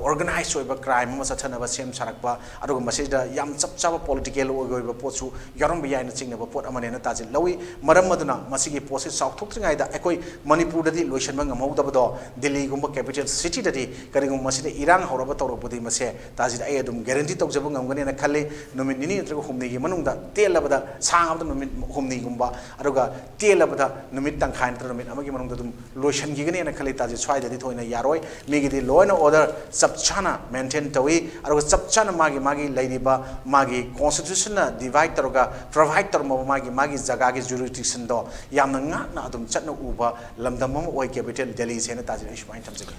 organized oiba crime ma sathana ba sem sarakba aduga masi da yam chapchaba political oiba potsu yarom biya na chingnaba pot amane na tajil lawi maram maduna masi gi posi sauthokringai da ekoi manipur dadi loisan ba ngamhaudabado delhi gumba capital city dadi karigum masi da irang horaba torobodi mase tajil ay adum guarantee tawjaba ngamgani na khalle numit nini natra humni gi manungda telabada sangabda numit humni gumba aduga telabada numit tangkhain tra numit amagi manungda dum loisan gi gani na khalle tajil swai dadi thoina yaroi migi di law and order sabchana maintain tawi aduga sabchana magi lairiba magi constitution na divide taroga provide tarmo magi jaga gi jurisdiction do yamna ngakna adum chatna uba lamdam mama oi capital delhi sena tajil ishmain tamjege.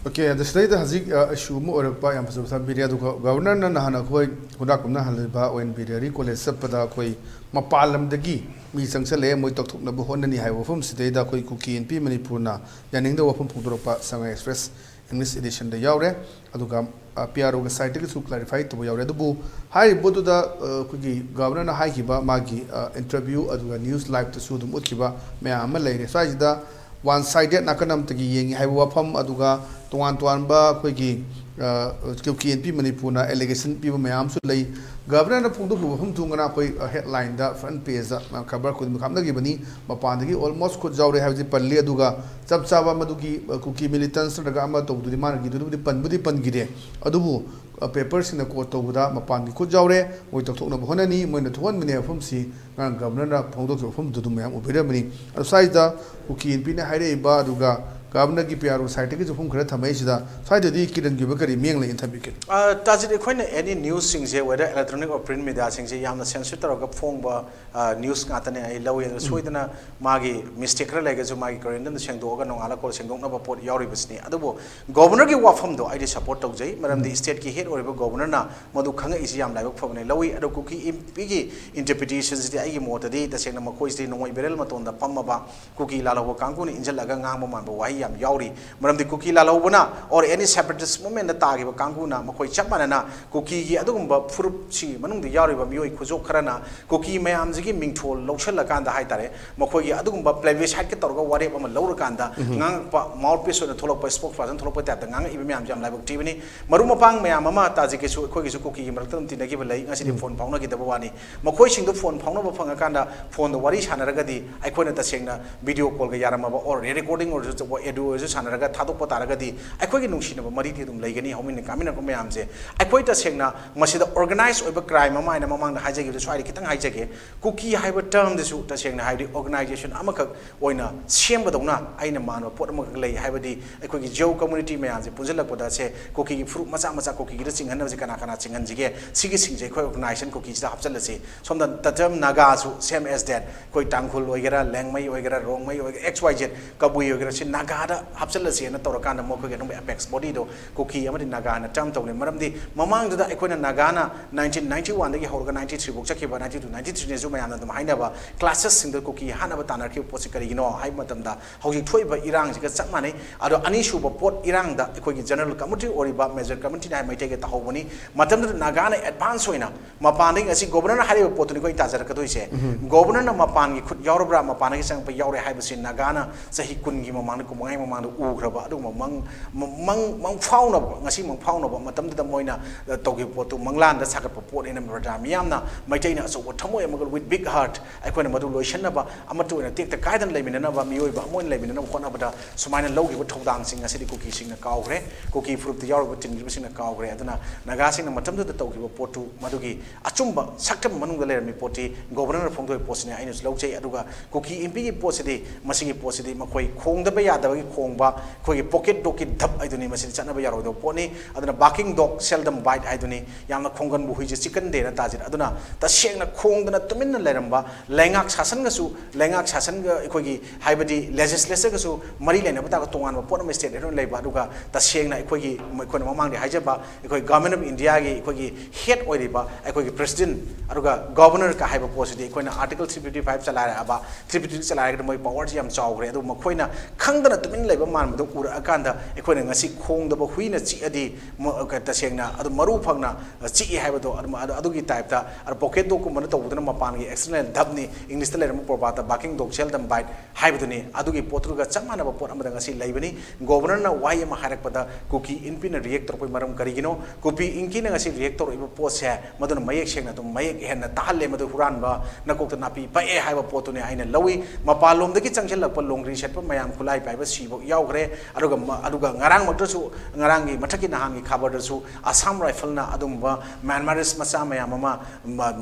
Okay, the state has issue more by Amazon Video Governor Nahana Koi, Hudakum Nahaliba, or in Bidari, College Sepada Koi, Mapalam the Gi, me Sangsale, Moitok Nabuhonani Highway from Sida Koi Cookie and P. Manipurna, Yaning the Open Puduropa Sanga Express in this edition the Yaure, Adugam, PR site to clarify to Yaure the Boo. Hi, Bodu the Kugi, Governor Haikiba, Magi, interview Aduga News Live to Sudum Utkiba, Mea Malay, Sajda. One sided Nakanam Tagi, Hiwapam Aduga, Tuan Quigi, Kuki and P. Manipuna, allegation people may absolutely Governor Pundu whom Tungana a headline that front page cover could become the Gibani, Mapandagi almost could Zaure have the Palia Duga, Sabsava Maduki, Kuki militants, the Gama to the Managi to the Panbudi Pangide, Adubu. Papers in the court of Mapandi Kujaure, with the Tona Honani, when the 1 million from sea, and Governor Pongo from Dudumam, Ubirabini, aside the Uki and Pina Hide Baduga, Governor Gipiaro, Scientific of Greta Mesa, side the Kiran Gibakari mainly in Tabikin. Does it equate any news things here, whether electronic or print media things, Yam censor of a phone news Natane, Low in Sweden, Magi, mistake legacy of my current and the Shandoga, no Alako, Shandong Port Yoribusni. Other Governor Giwafam, though I support Togay, Madam the state head or Governor, Madukanga is Yam like from Lowy, and Cookie Piggy interpretations, the Agimota, the Sanamakois, no Berelmaton, the Pamaba, Cookie Lalo Kangun, Injalagamama, why Yauri, Madam the Cookie Lalobuna, or any separatist moment the Tagi of Kanguna, Makoi Chapmanana, Cookie Adumba, Furuchi, Manung the Yari of Mui Kuzo Karana, Cookie Mayamzi Ming Toll, Lochelakanda Haitare, Makoi Adumba, Plevish Hakatorga, whatever Lorukanda, Nang mouthpiece on the Tolopa spokesperson, Tolopata, the Nang Ibam Jam Live Tivini, Maruma Pang, Mayamama, Tazikisu, Cookie, Merton, Tinagibale, I see the phone Paunaki the Bawani, Makoishing the phone, Paunova Pangakanda, phone the Warish Hanaragadi, I couldn't sing video call Yarama or recording or do is Sanaraga, Tato Potaragadi, I quite notion of Maritum Lagani, home in the Camino Comamse. I quite a segna, must the organized over crime among the hijack, the Swadi Kitan hijack, Cookie Hiber term the suit, the Segna Hide organization, Amaka, Oina, Shembadona, Ainaman, or Portamoklay, Hibadi, a quick Joe community man, the Puzilla Poda say, Cookie fruit Masamasa cookie, sing and Kanakana sing and Zige, Sigi organization cookies, the Hapsalasi. So the term Nagasu, same as that, quite Tankul, Oyera, Langmay, Oyera, Rongmay, XYZ, Kabu, Naga. Hapsalasi and Torokana Moko Apex Bodido, Cookie, Amadi Nagana, Tamton, Maramdi, Mamang to the Equina Nagana, 1991, the Horga 93, Bukaki, 90 to 93, Zuma and the Mahinaba, classes in the Cookie, Hanabatana, Posicarino, Haimatanda, how you toy by Iran, get some money, other unishu Port Iran, the Equity General Committee or Iba Major Committee, I might take it to Hoboni, Matam Nagana advance winner, Mapanding as Governor Harry Potonico Tazakatoise, Governor Mapangi could Yorobra Mapanis and Yore Habasin Nagana, so he couldn't give a man Ugraba, Mang Fauna, Nasim Fauna, Matam de Moina, the Togi Porto, Manglan, the Sakaport in Miamna, Maitena, so what Tomo with big heart, I couldn't Madulo Shanaba, Amatu, and take the Kaidan Leminava, Mioba, Mon Lemin, and Konabata, Sumana Logi with Top dancing, a city cookie sing a cowre, cookie fruit the yard with in a cowre, and Nagasing and Matam de Togi Porto, Madugi, Achumba, Sakam Manunga Poti, Governor of Pongo Posina, and his Loche Aduga, cookie impigi posidi, Masiki posidi, Makoi, Kong the Bayada, Kongba, Koi pocket docket dub idoni, Masin Sanabaya, the pony, and a barking dog seldom bite idoni, Yama Kongan, who is chicken day and Tazit Aduna, the Shang Kong the Natumina Leramba, Langax Hasangasu, Langax Hasanga, Equigi, Hibadi, legislature, Marilena, Pataton, Ponam State, Baduga, the Shang Equigi, Makonamang, the Hijaba, Equi government of India, Equigi, head Oiba, Equigi president, Aduga, governor Kahiba Positi, Equina, Article 355 Salara, 356 Salara, my power, Jam Chowre, Makoina, Kangana tumin leba man do ura akanda ekoi ngasi khong da hui na chi adi tasengna adu maru phangna chi haiba do adu gi type ta ar pocket do ko man to budana mapan gi external dhabni english ta leram probata barking dog shell dam bite haiba do ni adu gi potru ga chamana ba pot amada ngasi laibani governor na why ma harak pada cookie inpi na reactor poi maram karigino cookie inki na ngasi reactor iba pot se maduna mayek sengna to mayek hen na tahalle madu huran ba na kokta napi pa e haiba pot ne aina lawi mapalom da gi changchel lak pa longri set pa mayam khulai pai ba si bo yaw gre aduga ngarang mak su ngarang gi mathaki na hangi khabar da su assam rifle na adum ba myanmaris macha mayam ma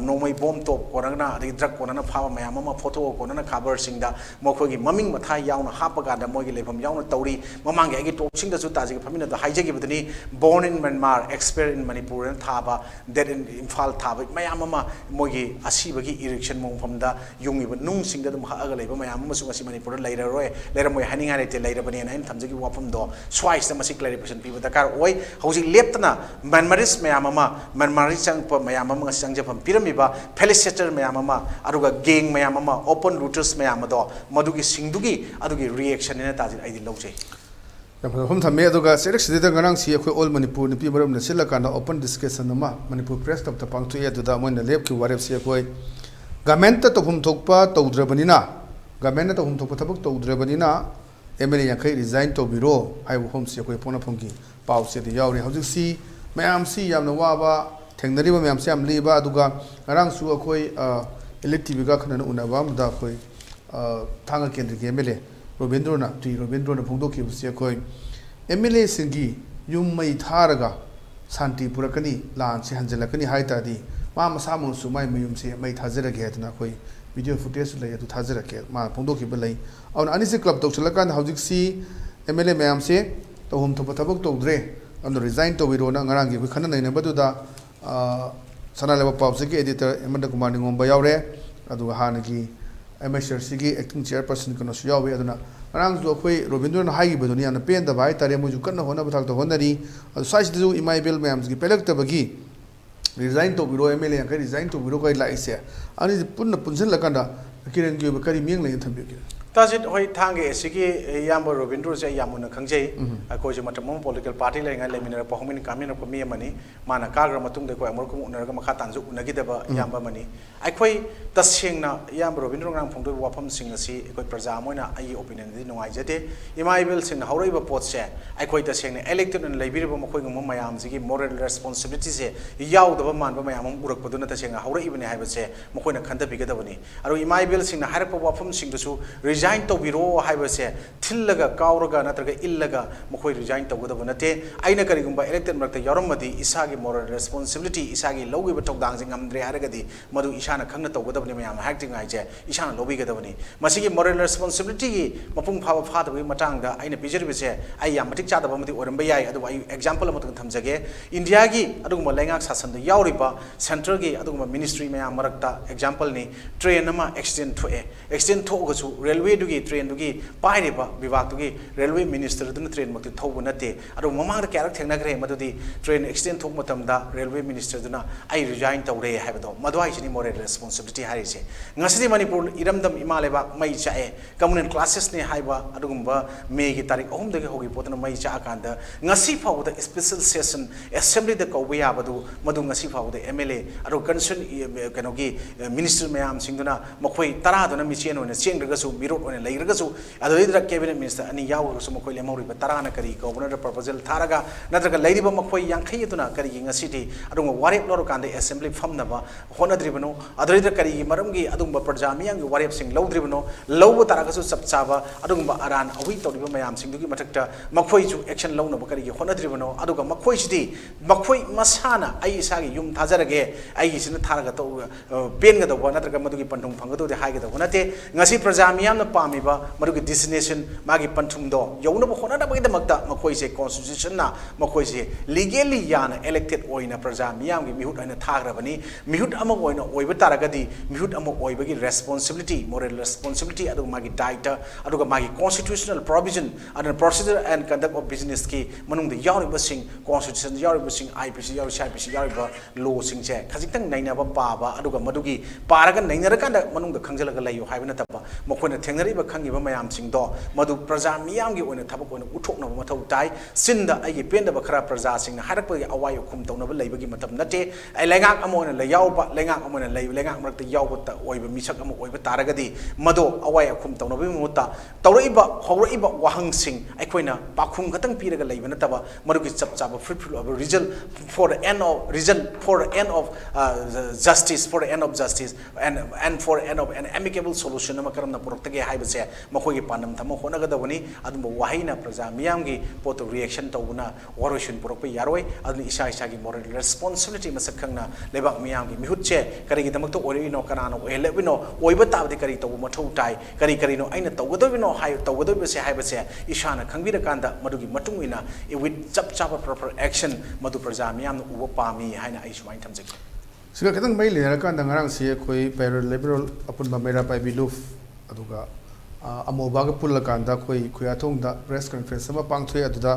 nomai bomb to korana adi drug korana phawa mayam ma photo korana khabar singda mokho gi maming matha yaw na hapa ga da moi gi lefam yaw na tauri mamang gi agi top sing da su ta ji famina da haije gi bidni born in Myanmar expert in Manipur and thaba dead in Imphal thaba mayam ma moi gi asi ba gi erection mong famda yungi ba nung sing da dum ha aga leba mayam ma su ngasi Manipur laira roy laira moi haninga rete laira bani na in thamje gi wafam do swais da masi clarification pi da kar oi hauji leptana Myanmaris mayam ma Myanmaris chang pa mayam ma ngasi chang jafam pirami ba felicitator mayam ma aruga gang mayam ma open routers mayam do madugi singdugi adugi reaction ina ta ji ai di lojai हम थमे अदुगा select सिदे गनांग सी अखोय all Manipur निपी मरम नसिला काना open discussion नमा Manipur press तब तपांग तुए दुदा मोन लेब की वारेब सी अखोय government तो हम थोकपा तौद्रबनिना गवर्नमेंट तो हम थोकपा थबक तौद्रबनिना एमएलए यांखै रिजाइन तो बिरो हाइबो होम सी अखोय पोना फंगी पाव से दे यावरे हजु सी मयाम सी यामना वाबा थेंगनरिबा मयाम से आम लीबा अदुगा गरांग सु अखोय इलेक्टिव गा खनन उनाबा मुदा अखोय थांगा केंद्र के एमएलए रोबेंद्रना टी रोबेंद्रना फोंदोखि बुसी अखोय एमएलए सिंगी युम मई थारगा शांति पुरकनी लान से हंजलकनी हाइतादी मा मसा मुसु माय मयुम से मई थाजरगे हतना अखोय वीडियो फुटेज लय अदु थाजरके मा फोंदोखि बलई औन अनि से क्लब तौचलकान हौजिक सी एमएलए मयाम से तो हम थप थबक तौद्रे अन रिजाइन तो विरोना ngarang gi khana nei na baduda sanaleba pawse gi editor emanda kumar ningomba yaure adu hanagi MSRC की एक्टिंग चेयरपर्सन कनो सुयावे अदुना अरांग जो अखोय रोबिंद्रन हाई बदुनी अन पेन द भाई तारे मुजु कन्न होना बथाक तो होनरी अदु साइज दु इमाइबेल मैम्स की पेलक तबगी रिजाइन तो बिरो एमएलए अंक रिजाइन तो बिरो kai लाइसे अनि पुन्न पुनसन लकंदा किरण की बकरी मिंग ले थम्बे की ताजित होय थांगे एसिगी याम रोबिंद्र से यामुन खंगजे अखोय जे मतम पॉलिटिकल पार्टी लेंगा लेमिनर पहमिन कामिन को मी मनी माना काग्र मतुंग दे को अमर को उनर का मखा तांजु उनगी देबा याम मनी अखोय तसेंगना याम रोबिंद्र ग्राम फोंदो वाफम सिंग असि अखोय प्रजा मोइना आई ओपिनियन दि नुवाइ जते इमाइबेल सिंग हौरैबा पोट से अखोय तसेंगना इलेक्टेड न लेबिरबा मखोय गम मयाम जिगी मोरल रेस्पोंसिबिलिटी से याउदबा मानबा मयाम उरक बदुना तसेंगा हौरैबने हाइबा से मखोयना खंदा बिगदबनी अरु इमाइबेल सिंग हारक वाफम सिंग दसु रिजाइन तो बिरो हाइबा से थिल्लगा काउरगा नत्रगा इल्लगा मखोय रिजाइन तौगदब नते आइना करिगुंबा इलेक्टेड मरते यारमदि इसागी moral responsibility इसागी लौगिबा तौदांग Jing amdre haragadi madu isana khangna tawgadabni mayam acting ai je isana lobigadabni masigi moral responsibility gi mapung phawa phadabi matangda aina bijirbi se ai yam matik chadaba mati oramba yai adu ai example amatang thamjage india gi aduguma lengak sasan da yauriba central gi aduguma ministry mayam marakta example ni train ama extend tho gasu railway dugi train dugi pairiba vibag dugi railway minister dun train makti thobu nate adu mamang da karak thengna gre madudi train extend thok matamda railway minister duna ai resign tawre haibado madwai chini moral responsibility hari se ngasidi manipur iramdam imaleba mai chae communal classes ne haiba adugumba may gi tarik ahum dagi hogi potna mai cha akanda ngasi fawda special session assembly da kawba yabadu madu ngasi fawda mla adu concern kanogi minister mayam singduna makhoi tara dona michen ona chengragasu mirot ona leiragasu adu idra cabinet minister ani yawu makhoi lemori ba tara na kari governor proposal tharaga natraga leiriba makhoi yankhai duna kari ngasidi adugumba warep lor kanda assembly famnaba honadribano adrida kari maramgi adumba praja miyang warep sing lowdribano low taragasu sapchaba adumba aran awi tawdiba mayam sing dugi mathakta makhoi ju action lowna bakari honadribano aduga makhoi sidi makhoi masana ai isagi yum thajarage ai isina tharaga to penga do natraga madugi panthum phangado de haige do nate ngasi praja miyam na pamiba madugi destination magi panthum do yowna bo honada bagi damakta makhoi se constitution na makhoi se legally yana elected oina praja miyam gi mihut aina thagrabani mihut ama oina oiba taragadi mihut ama oibagi responsibility moral responsibility adu magi data aduga magi constitutional provision and procedure and conduct of business ki manung de yauriba sing constitution yauriba sing IPC yauri IPC yauriba law sing che khajitang naina ba pa ba aduga madugi paraga nainara kanda manung da khangjalaga layo haibana taba makhona thengna ꯊꯦꯡꯅꯔꯤꯕ ꯈꯪꯉꯤꯕ ꯃꯌꯥꯝꯁꯤꯡꯗꯣ ꯃꯗꯨ ꯄ꯭ꯔꯖꯥ ꯃꯤꯌꯥꯝꯒꯤ ꯑꯣꯏꯅ ꯊꯕꯛ ꯑꯣꯏꯅ ꯎꯠꯊꯣꯛꯅꯕ ꯃꯊꯧ ꯇꯥꯏ ꯆꯤꯟꯗ ꯑꯩꯒꯤ ꯄꯦꯟꯗꯕ ꯈꯔ ꯄ꯭ꯔꯖꯥꯁꯤꯡꯅ ꯍꯥꯏꯔꯛꯄꯒꯤ ꯑꯋꯥꯏ ꯑꯈꯨꯝ ꯇꯧꯅꯕ ꯂꯩꯕꯒꯤ ꯃꯇꯝ ꯅꯠꯇꯦ ꯑꯩ ꯂꯩꯉꯥꯛ ꯑꯃ ꯑꯣꯏꯅ ꯌꯥꯎꯕ ꯂꯩꯉꯥꯛ ꯑꯃ ꯑꯣꯏꯅ ꯂꯩꯕ ꯂꯩꯉꯥꯛ ꯃꯔꯛꯇ ꯌꯥꯎꯕ ꯑꯣꯏꯕ ꯃꯤꯁꯛ ꯑꯃ ꯑꯣꯏꯕ ꯇꯥꯔꯒꯗꯤ ꯃꯗꯣ ꯑꯋꯥꯏ ꯑꯈꯨꯝ ꯇꯧꯅꯕꯒꯤ ꯃꯍꯨꯠꯇ ꯇꯧꯔꯛꯏꯕ ꯍꯧꯔꯛꯏꯕ ꯋꯥꯍꯪꯁꯤꯡ ꯑꯩꯈꯣꯏꯅ ꯄꯥꯎꯈꯨꯝ ꯈꯛꯇꯪ ꯄꯤꯔꯒ ꯂꯩꯕ ꯅꯠꯇꯕ ꯃꯗꯨꯒꯤ ꯆꯞ ꯆꯥꯕ ꯐ꯭ꯔꯨꯠꯐꯨꯜ ꯑꯣꯏꯕ result for the end of justice, for the end of justice, and for the end of an amicable solution ama karamna puraktage haibase makhogi panam thama honagadabani adumba wahina praja miyamgi poto reaction tawuna waroshin purakpa yaroi aduni isa gi moral responsibility masakhangna lebak miyamgi mihutche karigi damakto orino kanano elebino oiba tabdi kari tawu mathau tai kari no aina tawgodobino hay tawgodobise haibase ishana khangbira kanda madugi matungina with chap chapa proper action madu praja miyam uba pami haina ai sumai thamjek siga kadang mai lera kan dangarang si khoi parallel liberal apun bamera pai biluf aduga amoba ga pulla kan da khoi khoya thong da press conference ma pangthoi aduda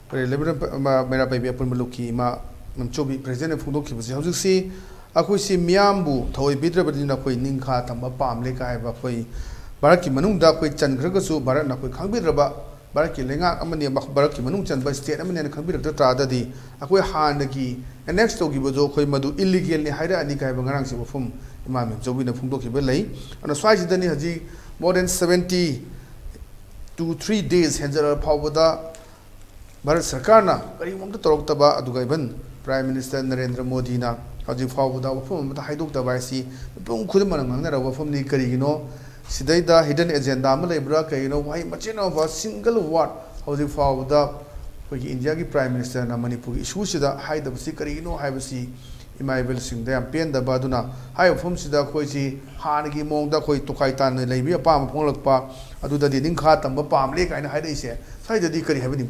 parallel liberal mera pai apun maluki ma namchobi president phungdok ki basi haujuk si akhoi si miyam bu thoi bidra badina khoi ningkha tamba pamle kai ba khoi barak ki manung da khoi chan khra ga su barak na khoi khangbiraba barak ki lenga amani barak ki manung chan ba state amani na khangbir ta ta da di akhoi han ki next to gi bojo khoi madu illegal ni haira ani kai ba ngarang si bofum imam jobi na phungdok ki ba lei ana swai ji dani haji more than 70 to 3 days henjara phawda bharat sarkar na kari mom ta torok taba aduga iban prime minister narendra modi na haji phawda bofum ta haidok taba si pung khud man ngangna ra bofum ni kari gino sidai da hidden agenda ma lebra kai no why machine of a single word haji phawda khoi india gi prime minister na manipur issue sida haida basi kari no haibasi imaivel sing da pen da baduna hai phom sida khoi si han gi mong da khoi tukai tan leibi apam phonglakpa adu da ding kha tamba pam le kaina haidai se sai da di kari habini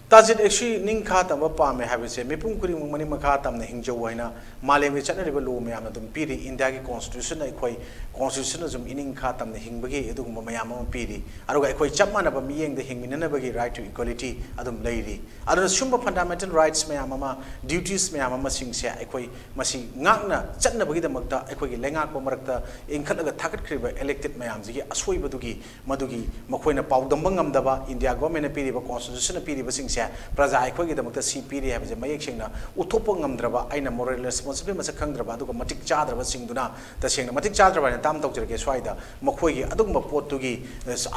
tajid actually ning kha tamba pam me habise mipum kuri mani makha tamna hingjo waina malem chana riba lo me am dum piri india gi constitution ai khoi constitution zum ining kha tamna hingbagi edugum mayam am piri aruga khoi chapmana ba miyeng da hingminana bagi right to equality adum leiri aduna sumba fundamental rights mayam ama duties mayam ama singse khoi masi ngakna chatna bagi damakta khoi gi lengak ba marakta ingkhatlaga thakat kriba elected mayam ji asoi badugi madugi makhoina paudamba ngamdaba india government na piri ba constitution na piri ba singse praja khoi gi damakta si piri ha je mayek singna uthopa ngamdraba aina moral responsibility masak khangdraba aduga matik chadraba singduna ta singna matik chadraba na tam tawjrege swaida makhoi gi adugma potugi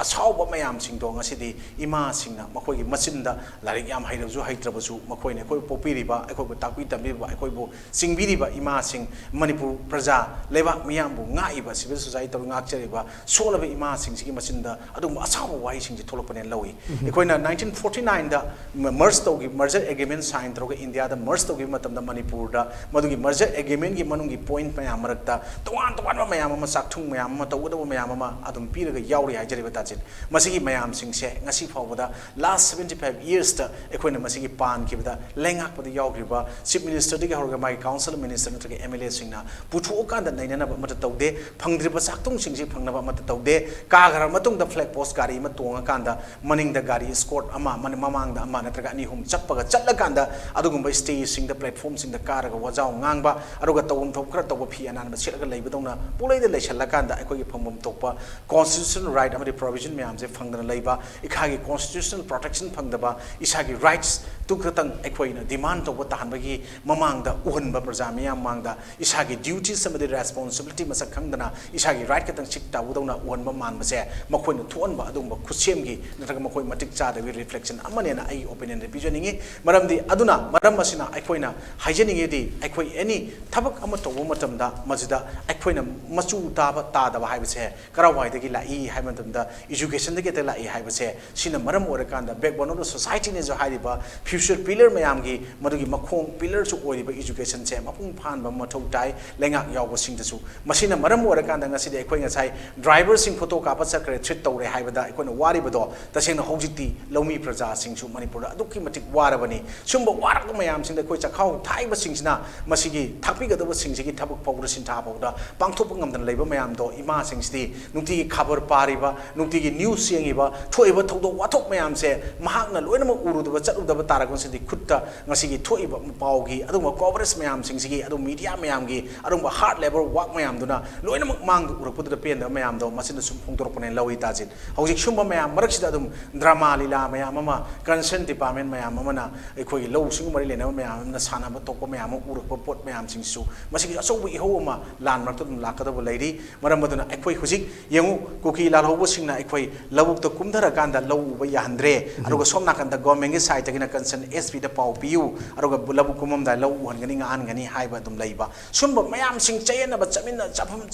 asauba mayam singdo ngasidi ima singna makhoi gi machinda larik yam hairaju haitrabasu makhoi ne khoi popiriba khoi bu takpi tambiba khoi bu singbiriba ima sing manipur praja leba miyam bu ngaiba civil society tor ngakchariba solaba ima sing sigi machinda adugma asauba wai sing ji tholopane lawi khoina 1949 da merge togi merger agreement sign troga india da merge togi matamda manipur da madugi merger agreement gi manungi point mayam marakta towan mayam ama sakthung mayam ama tawda mayam ama adum piraga yauri hajariba tajin masigi mayam singse ngasi fawda last 75 years ta ekhoina masigi pan kibda lengak padi yaugriba chief minister digi horga mai council minister nutri mla singna puthu kanda nainana mata tawde phangdriba sakthung singji phangnaba mata tawde kagara matung da flag post gari ma tonga kanda maning da gari escort ama mamang da ama natraga ani hum chappaga chatlakanda adugumba stage sing da platform sing da karaga wajau ngangba aruga tawum thokra tawba phi anan ba siraga leibadona pulai da leishalakanda akhoi phangmum tokpa constitutional right amadi provision mayam je phangdana leiba ikhagi constitutional protection phangdaba isagi rights tukatang akhoi na demand tawba tahanbagi mamang da uhunba praja miyam mangda isagi duties amadi responsibility masak khangdana isagi right katang chik tawudona uhunba manba se makhoi na thuanba adumba khusemgi natraga makhoi matik cha da reflection amane na ai opinion representing maramdi aduna maram masina aikoina haijening edi aikoi any thabak ama tobo matamda majida aikoina machu taba tadaba haibase karawai dagi lai haimatamda education dagi ta lai haibase sina maram orakanda backbone of the society ne jo haiba future pillar mayamgi madugi makhong pillar chu oiba education che mapung phanba mathau tai lenga yawba singdasu masina maram orakanda ngasi de aikoi ngasai driver sing photo ka pa sakre treat tawre haibada aikoina wari bado tasengna hojiti lomi praja singsu manipur adukki matik warabani sumba warak mayam sing da koi chakhau thaiba singsina masigi thakpi gadaba singsigi thabuk pawra sintha pawda pangthop ngamdan leiba mayam do ima singsti nungti khabar pariba nungti gi news yengiba thoiba thodo wathok mayam se mahakna loinama urudaba chatudaba tarag ꯇꯥꯔꯒꯁꯤꯗꯤ ꯈꯨꯠꯇ ꯉꯁꯤꯒꯤ ꯊꯣꯛꯏꯕ ꯄꯥꯎꯒꯤ ꯑꯗꯨꯒꯨꯝꯕ coverage ꯃꯌꯥꯝꯁꯤꯡꯁꯤꯒꯤ ꯑꯗꯨ media ꯃꯌꯥꯝꯒꯤ ꯑꯗꯨꯒꯨꯝꯕ hard labour ꯋꯥꯛ ꯃꯌꯥꯝꯗꯨꯅ ꯂꯣꯏꯅꯃꯛ ꯃꯥꯡꯗ ꯎꯔꯛꯄꯗꯨꯗ ꯄꯦꯟꯗꯕ ꯃꯌꯥꯝꯗꯣ ꯃꯁꯤꯅ ꯁꯨꯝ ꯐꯣꯡꯗꯣꯔꯛꯄꯅꯦ ꯂꯧꯏ ꯇꯥꯖꯤꯠ ꯍꯧꯖꯤꯛ ꯁꯨꯝꯕ ꯃꯌꯥꯝ ꯃꯔꯛꯁꯤꯗ ꯑꯗꯨꯝ ꯗ꯭ꯔꯃꯥ ꯂꯤꯂꯥ ꯃꯌꯥꯝ ꯑꯃ ꯀꯟꯁꯔꯟ ꯗꯤꯄꯥꯔꯠꯃꯦꯟ ꯃꯌꯥꯝ ꯑꯃꯅ ꯑꯩꯈꯣꯏꯒꯤ ꯂꯧꯁꯤꯡ ꯃꯔꯤ ꯂꯩꯅꯕ ꯃꯌꯥꯝ ꯑꯃꯅ ꯁꯥꯟꯅꯕ ꯇꯣꯛꯄ ꯃꯌꯥꯝ ꯑꯃ ꯎꯔꯛꯄ ꯄꯣꯠ ꯃꯌꯥꯝꯁꯤꯡꯁꯨ ꯃꯁꯤꯒꯤ ꯑꯆꯧꯕ ꯏꯍꯧ ꯑꯃ ꯂꯥꯟ ꯃꯔꯛꯇ ꯑꯗꯨꯝ ꯂꯥꯛꯀꯗꯕ ꯂꯩꯔꯤ ꯃꯔꯝ ꯑꯗꯨꯅ ꯑꯩꯈꯣꯏ ꯍꯧꯖꯤꯛ ꯌꯦꯡꯉꯨ ꯀꯨꯀꯤ ꯂꯥꯜꯍꯧꯕꯁꯤꯡꯅ ꯑꯩꯈꯣꯏ ꯂꯧꯕꯨꯛꯇ ꯀꯨꯝꯊꯔꯀꯥꯟꯗ ꯂꯧ ꯎꯕ ꯌꯥꯍꯟꯗ꯭ꯔꯦ ꯑꯗꯨꯒ ꯁꯣꯝ ꯅꯥꯀꯟꯗ ꯒꯣꯔꯃꯦꯟꯒꯤ ꯁꯥꯏꯠꯇꯒꯤꯅ ꯀꯟꯁꯔꯟ ꯑꯦꯁ.ꯄꯤꯗ ꯄꯥꯎ ꯄꯤꯌꯨ ꯑꯗꯨꯒ ꯂꯧꯕꯨꯛ ꯀꯨꯝꯃꯝꯗꯥꯏ ꯂꯧ ꯎꯍꯟꯒꯅꯤ ꯉꯥꯛꯍꯟꯒꯅꯤ ꯍꯥꯏꯕ ꯑꯗꯨꯝ ꯂꯩꯕ ꯁꯨꯝꯕ ꯃꯌꯥꯝꯁꯤꯡ ꯆꯌꯦꯠꯅꯕ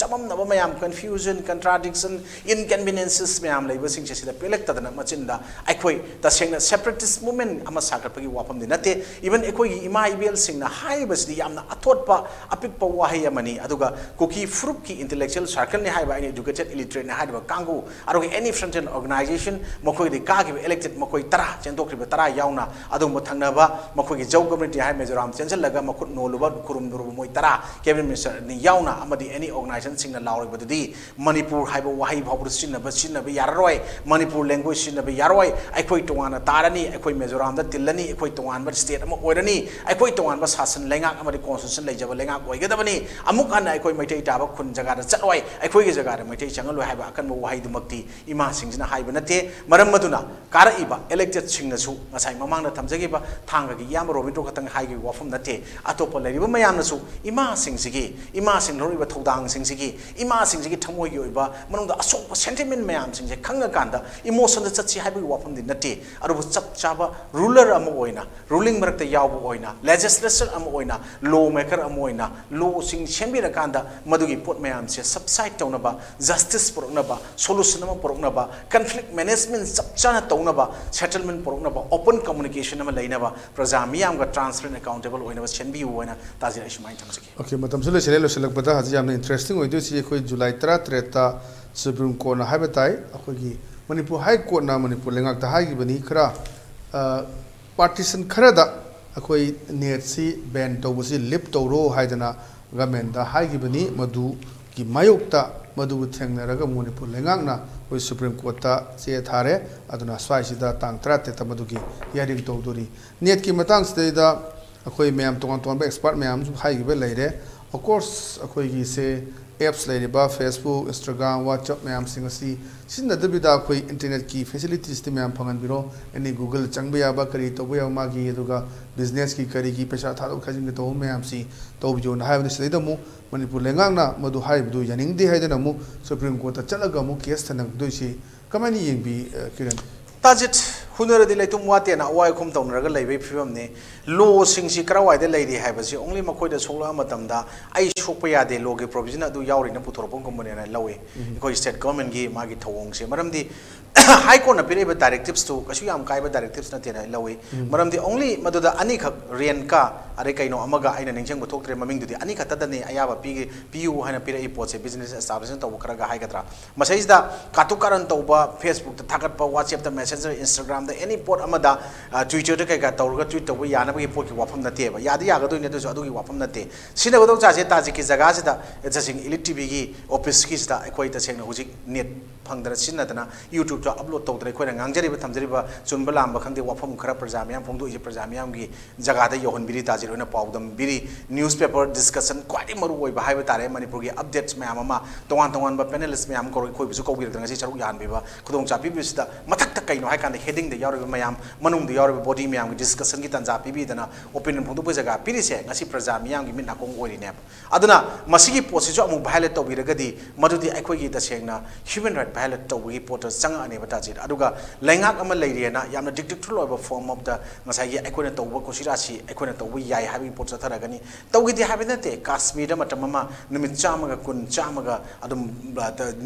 ꯆꯃꯝꯅꯕ ꯃꯌꯥꯝ ꯀꯟꯐ꯭ꯌꯨꯖꯟ ꯀꯟꯇ꯭ꯔꯥꯗꯤꯛꯁꯟ ꯏꯟꯀꯟꯚꯤꯅꯦꯟꯁꯦꯁ ꯃꯌꯥꯝ ꯂꯩꯕꯁꯤꯡꯁꯦ ꯁꯤꯗ ꯄꯦꯜꯂꯛꯇꯗꯅ ꯃꯆꯤꯟꯗ ꯑꯩꯈꯣꯏ ꯇꯁꯦꯡꯅ ꯁꯦꯄꯔꯦꯇꯤꯁ ꯃꯨꯚꯃꯦꯟ ꯑꯃ ꯁꯥꯒꯠꯄꯒꯤ ꯋꯥꯐꯝꯗꯤ ꯅꯠꯇꯦ ꯏꯚꯟ ꯑꯩꯈꯣꯏꯒꯤ ꯏꯃꯥ ꯏꯕꯦꯜꯁꯤꯡꯅ ꯍꯥꯏꯔꯤꯕꯁꯤꯗꯤ ꯌꯥꯝꯅ ꯑꯊꯣꯠꯄ ꯑꯄꯤꯛꯄ ꯋꯥꯍꯩ ꯑꯃꯅꯤ ꯑꯗꯨꯒ ꯀꯨꯀꯤ ꯐꯨꯔꯨꯞꯀꯤ ꯏꯟꯇꯦꯂꯦꯛꯆꯨꯋꯦꯜ ꯁꯥꯔꯀꯜꯅꯤ ꯍꯥꯏꯕ ꯑꯩꯅ ꯏꯗꯨꯀꯦꯇꯦꯗ ꯏꯂꯤꯇꯔꯦꯠꯅꯤ ꯍꯥꯏꯔꯤꯕ ꯀꯥꯡꯕꯨ ꯑꯗꯨꯒ ꯑꯦꯅꯤ ꯐ꯭ꯔꯟꯇꯦꯜ ꯑꯣꯔꯒꯅꯥꯏꯖꯦꯁꯟ ꯃꯈꯣꯏꯒꯤ ꯀꯥꯈꯤꯕ ꯏꯂꯦꯛꯇꯦꯗ ꯃꯈꯣꯏ 10 ꯆꯦꯟꯊꯣꯛꯈꯤꯕ 10 ꯌꯥꯎꯅ ꯑꯗꯨꯒꯨꯝꯕ ꯊꯪꯅꯕ ꯃꯈꯣꯏꯒꯤ ꯖꯧ ꯀꯝꯃꯨꯅꯤꯇꯤ ꯍꯥꯏ ꯃꯤꯖꯣꯔꯥꯝ ꯆꯦꯟꯁꯤꯜꯂꯒ ꯃꯈꯨꯠ ꯅꯣꯜꯂꯨꯕ ꯈꯨꯔꯨꯝꯂꯨꯕ ꯃꯣꯏ 10 ꯀꯦꯕꯤꯅꯦꯠ ꯃꯤꯅꯤꯁꯇꯔꯅꯤ ꯌꯥꯎꯅ ꯑꯃꯗꯤ ꯑꯦꯅꯤ ꯑꯣꯔꯒꯅꯥꯏꯖꯦꯁꯟꯁꯤꯡꯅ ꯂꯥꯎꯔꯤꯕꯗꯨꯗꯤ ꯃꯅꯤꯄꯨꯔ ꯍꯥꯏꯕ ꯋꯥꯍꯩ ꯐꯥꯎꯕꯗ ꯁꯤꯖꯤꯟꯅꯕ ꯌꯥꯔꯔꯣꯏ ꯃꯅꯤꯄꯨꯔ ꯂꯦꯡꯒ꯭ꯋꯦꯖ ꯁꯤꯖꯤꯟꯅꯕ ꯌꯥꯔꯣꯏ ꯑꯩꯈꯣꯏ ꯇꯣꯉꯥꯟꯅ ꯇꯥꯔꯅꯤ ꯑꯩꯈꯣꯏ ꯃꯤꯖꯣꯔꯥꯝꯗ ꯇꯤꯜꯂꯅꯤ ꯑꯩꯈꯣꯏ ꯇꯣꯉꯥꯟꯕ ꯁ꯭ꯇꯦꯠ ꯑꯃ ꯑꯣꯏꯔꯅꯤ ꯑꯩꯈꯣꯏ ꯇꯣꯉꯥꯟꯕ ꯁꯥꯁꯟ ꯂꯩꯉꯥꯛ ꯑꯃꯗꯤ ꯀꯣꯟꯁꯇꯤꯇ꯭ꯌꯨꯁꯟ ꯂꯩꯖꯕ ꯂꯩꯉꯥꯛ ꯑꯣꯏꯒꯗꯕꯅꯤ ꯑꯃꯨꯛ ꯍꯟꯅ ꯑꯩꯈꯣꯏ ꯃꯩꯇꯩ ꯇꯥꯕ ꯈꯨꯟ ꯖꯒꯥꯗ ꯆꯠꯂꯣꯏ ꯑꯩꯈꯣꯏꯒꯤ ꯖꯒꯥꯗ ꯃꯩꯇꯩ ꯆꯪꯍꯜꯂꯣꯏ ꯍꯥꯏꯕ ꯑꯀꯟꯕ ꯋꯥꯍꯩꯗꯨꯃꯛꯇꯤ ꯏꯃꯥꯁꯤꯡꯁꯤꯅ ꯍꯥꯏꯕ ꯅꯠꯇꯦ ꯃꯔꯝ ꯑꯗꯨꯅ ꯀꯥꯔꯛꯏꯕ ꯏꯂꯦꯛꯇꯦꯗꯁꯤꯡꯅꯁꯨ ꯉꯁꯥꯏ ꯃꯃꯥꯡꯗ ꯊꯝꯖꯈꯤꯕ ꯊꯥꯡꯒꯒꯤ ꯏꯌꯥꯝꯕ ꯔꯣꯕꯤꯟꯗ꯭ꯔꯣ ꯈꯛꯇꯪ ꯍꯥꯏꯈꯤꯕ ꯋꯥꯐꯝ ꯅꯠꯇꯦ ꯑꯇꯣꯞꯄ ꯂꯩꯔꯤꯕ ꯃꯌꯥꯝꯅꯁꯨ ꯏꯃꯥꯁꯤꯡ ꯂꯧꯔꯤꯕ ꯊꯧꯗꯥꯡꯁꯤꯡꯁꯤꯒꯤ ꯏꯃꯥꯁꯤꯡꯁꯤꯒꯤ ꯊꯃꯣꯏꯒꯤ ꯑꯣꯏꯕ ꯃꯅꯨꯡꯗ ꯑꯁꯣꯛꯄ ꯁꯦꯟꯇꯤꯃꯦꯟ ꯃꯌꯥꯝꯁꯤꯡꯁꯦ ꯈꯪꯉꯀꯥꯟꯗ ꯏꯃꯣꯁꯟꯗ ꯆꯠꯁꯤ ꯍꯥꯏꯕꯒꯤ ꯋꯥꯐꯝꯗꯤ ꯅꯠꯇꯦ ꯑꯗꯨꯕꯨ ꯆꯞ ꯆꯥꯕ ꯔꯨꯂꯔ ꯑꯃ ꯑꯣꯏꯅ ꯔꯨꯂꯤꯡ ꯃꯔꯛꯇ ꯌꯥꯎꯕ ꯑꯣꯏꯅ ꯂꯦꯖꯤꯁꯂꯦꯆꯔ ꯑꯃ ꯑꯣꯏꯅ ꯂꯣ ꯃꯦꯀꯔ ꯑꯃ ꯑꯣꯏꯅ ꯂꯣꯁꯤꯡ ꯁꯦꯝꯕꯤꯔꯀꯥꯟꯗ ꯃꯗꯨꯒꯤ ꯄꯣꯠ ꯃꯌꯥꯝꯁꯦ ꯁꯕꯁꯥꯏꯠ ꯇꯧꯅꯕ ꯖꯁꯇꯤꯁ ꯄꯨꯔꯛꯅꯕ ꯁꯣꯂꯨꯁꯟ ꯑꯃ ꯄꯨꯔꯛꯅꯕ ꯀꯟꯐ꯭ꯂꯤꯛ ꯃꯦꯅꯦꯖꯃꯦꯟ ꯆꯞ ꯆꯥꯅ ꯇꯧꯅꯕ ꯁꯦꯇꯜꯃꯦꯟ ꯄꯨꯔꯛꯅꯕ ꯑꯣꯄꯟ ꯀꯝꯃꯨꯅꯤꯀꯦꯁꯟ ꯑꯃ ꯂꯩꯅꯕ ꯄ꯭ꯔꯖꯥ ꯃꯤꯌꯥꯝꯒ ꯇ꯭ꯔꯥꯟꯁꯄꯔꯦꯟ ꯑꯦꯀꯥꯎꯟꯇꯦꯕꯜ ꯑꯣꯏꯅꯕ ꯁꯦꯟꯕꯤꯌꯨ ꯍꯥꯏꯅ ꯇꯥꯖꯦ ꯑꯩ ꯁꯨꯃꯥꯏꯅ ꯊꯝꯖꯒꯦ ओके मतलब लोसलपद हमें इंटरेस्टिंग होती जुलाई 13 सुप्रीम कोर्ट है ताई अखोगी मणिपुर हाई कोर्ट मणिपुर लेंगाक्ता हाईगिबनी खरा पार्टीशन खरद अखोई net C ban तौबसी lip तौरो हाइदना government हाईगिबनी मधु की मायोक्ता मधु थेंगनरग मणिपुर लेंगाकना कोई सुप्रीम कोर्ट चे थारे अदुना स्वाइसिदा तांग 13 मधुगी हियरिंग तौदोरी नेट की मतंग सिदा अखोई मैम तोन तोन एक्सपर्ट मैम हाईगिबे लेरे ऑफ कोर्स अखोई से एप्स लेरिबा फेसबुक इंस्टाग्राम व्हाट्सएप मैम सिंगसी अखोई इंटरनेट की फैसिलिटीज मैम फंगनबिरो एनी गूगल चंग याबा करी तब मागी बिजनेस की करी की पैसा थादो खजिंग तब मैम से तौबो हाइबदमु मणिपुर लेंगाकना मधु हाइबदु यानिंगदे हाइदनमु सुप्रीम कोर्ट चलगा मु केस थनगदोइसि कमानी येंबी किरण ताजित हुनरदी लेतुम वातेना अवाय खुम तौनरगा लेबे फिबमने लो सिंगसि करावाइदे लेरि हाइबसि ओंली मखोइदा सोकला मतमदा आई सोकपा यादे लोगे प्रोविजन अदु यावरिना पुथोरपम गुमबनेना लवे इखोइ स्टेट गवर्नमेंट गी मागी थवोंगसे मरमदि हाई कोर्ट ना पिरेबा डायरेक्टिव्स तो कसु याम काइबा डायरेक्टिव्स नतेना लवे मरमदि ओंली मदुदा अनी खक रेन का अरे कइनो अमगा आइना निंजंग थोक्त्रे ममिंगदुदि अनी खतदने अयाबा पियु हाइना पिरई पोचे बिजनेस एस्टाब्लिशमेंट तौब खरगा हाइगद्रा मसैसदा कातु कारण तौबा फेसबुक ता थागतपा व्हाट्सएप ता मेसेंजर इंस्टाग्राम दा एनी पोट अमदा ट्विटर दा कइका तौरगा ट्वीट तौबा यानबगी पोट की वाफम नतेबा यादि यागदोइने दसु अदुगी वाफम नते सिनगदौ जाजे ताजे की जगह सिदा जसिंग इलिट टीवी की ऑफिस की सिदा अखोइ तसेंगना हुजिक नेट फंगदना सिनदना यूट्यूब ता upload तौदरे अखोइना ngangjariba thamjariba chunba lamba khangde wafam khara prja miyam phongdu ije prja miyam gi jaga da yohon biri tajir hoina pawdam biri newspaper discussion kwadi maru oi ba haiba tare manipur gi updates mayam ama tongan ba panelists mayam ko khoi bisu ko bi ngasi charu yan biba khudong chapi bisida mathak ta kaino hai kan heading de yawriba mayam manung de yawriba body mayam gi discussion gi tanja pibi dana opinion phongdu ba jaga piri se ngasi prja miyam gi minna kong oi ne aduna masigi post jo amu violate to biragadi madudi akhoi gi tasengna human right violate to gi pot changa ane ba tajir aduga लेंगाक अमा लेरियना यामना डिक्टेटरल ओइबा form of the ngसाई अखोइना तौबा कोसिरासी अखोइना तौबा याय हाबि pot चथरगनी तौगिदि हाबि नते काश्मीर मतम अमा निमित चामगा कुन चामगा अदुम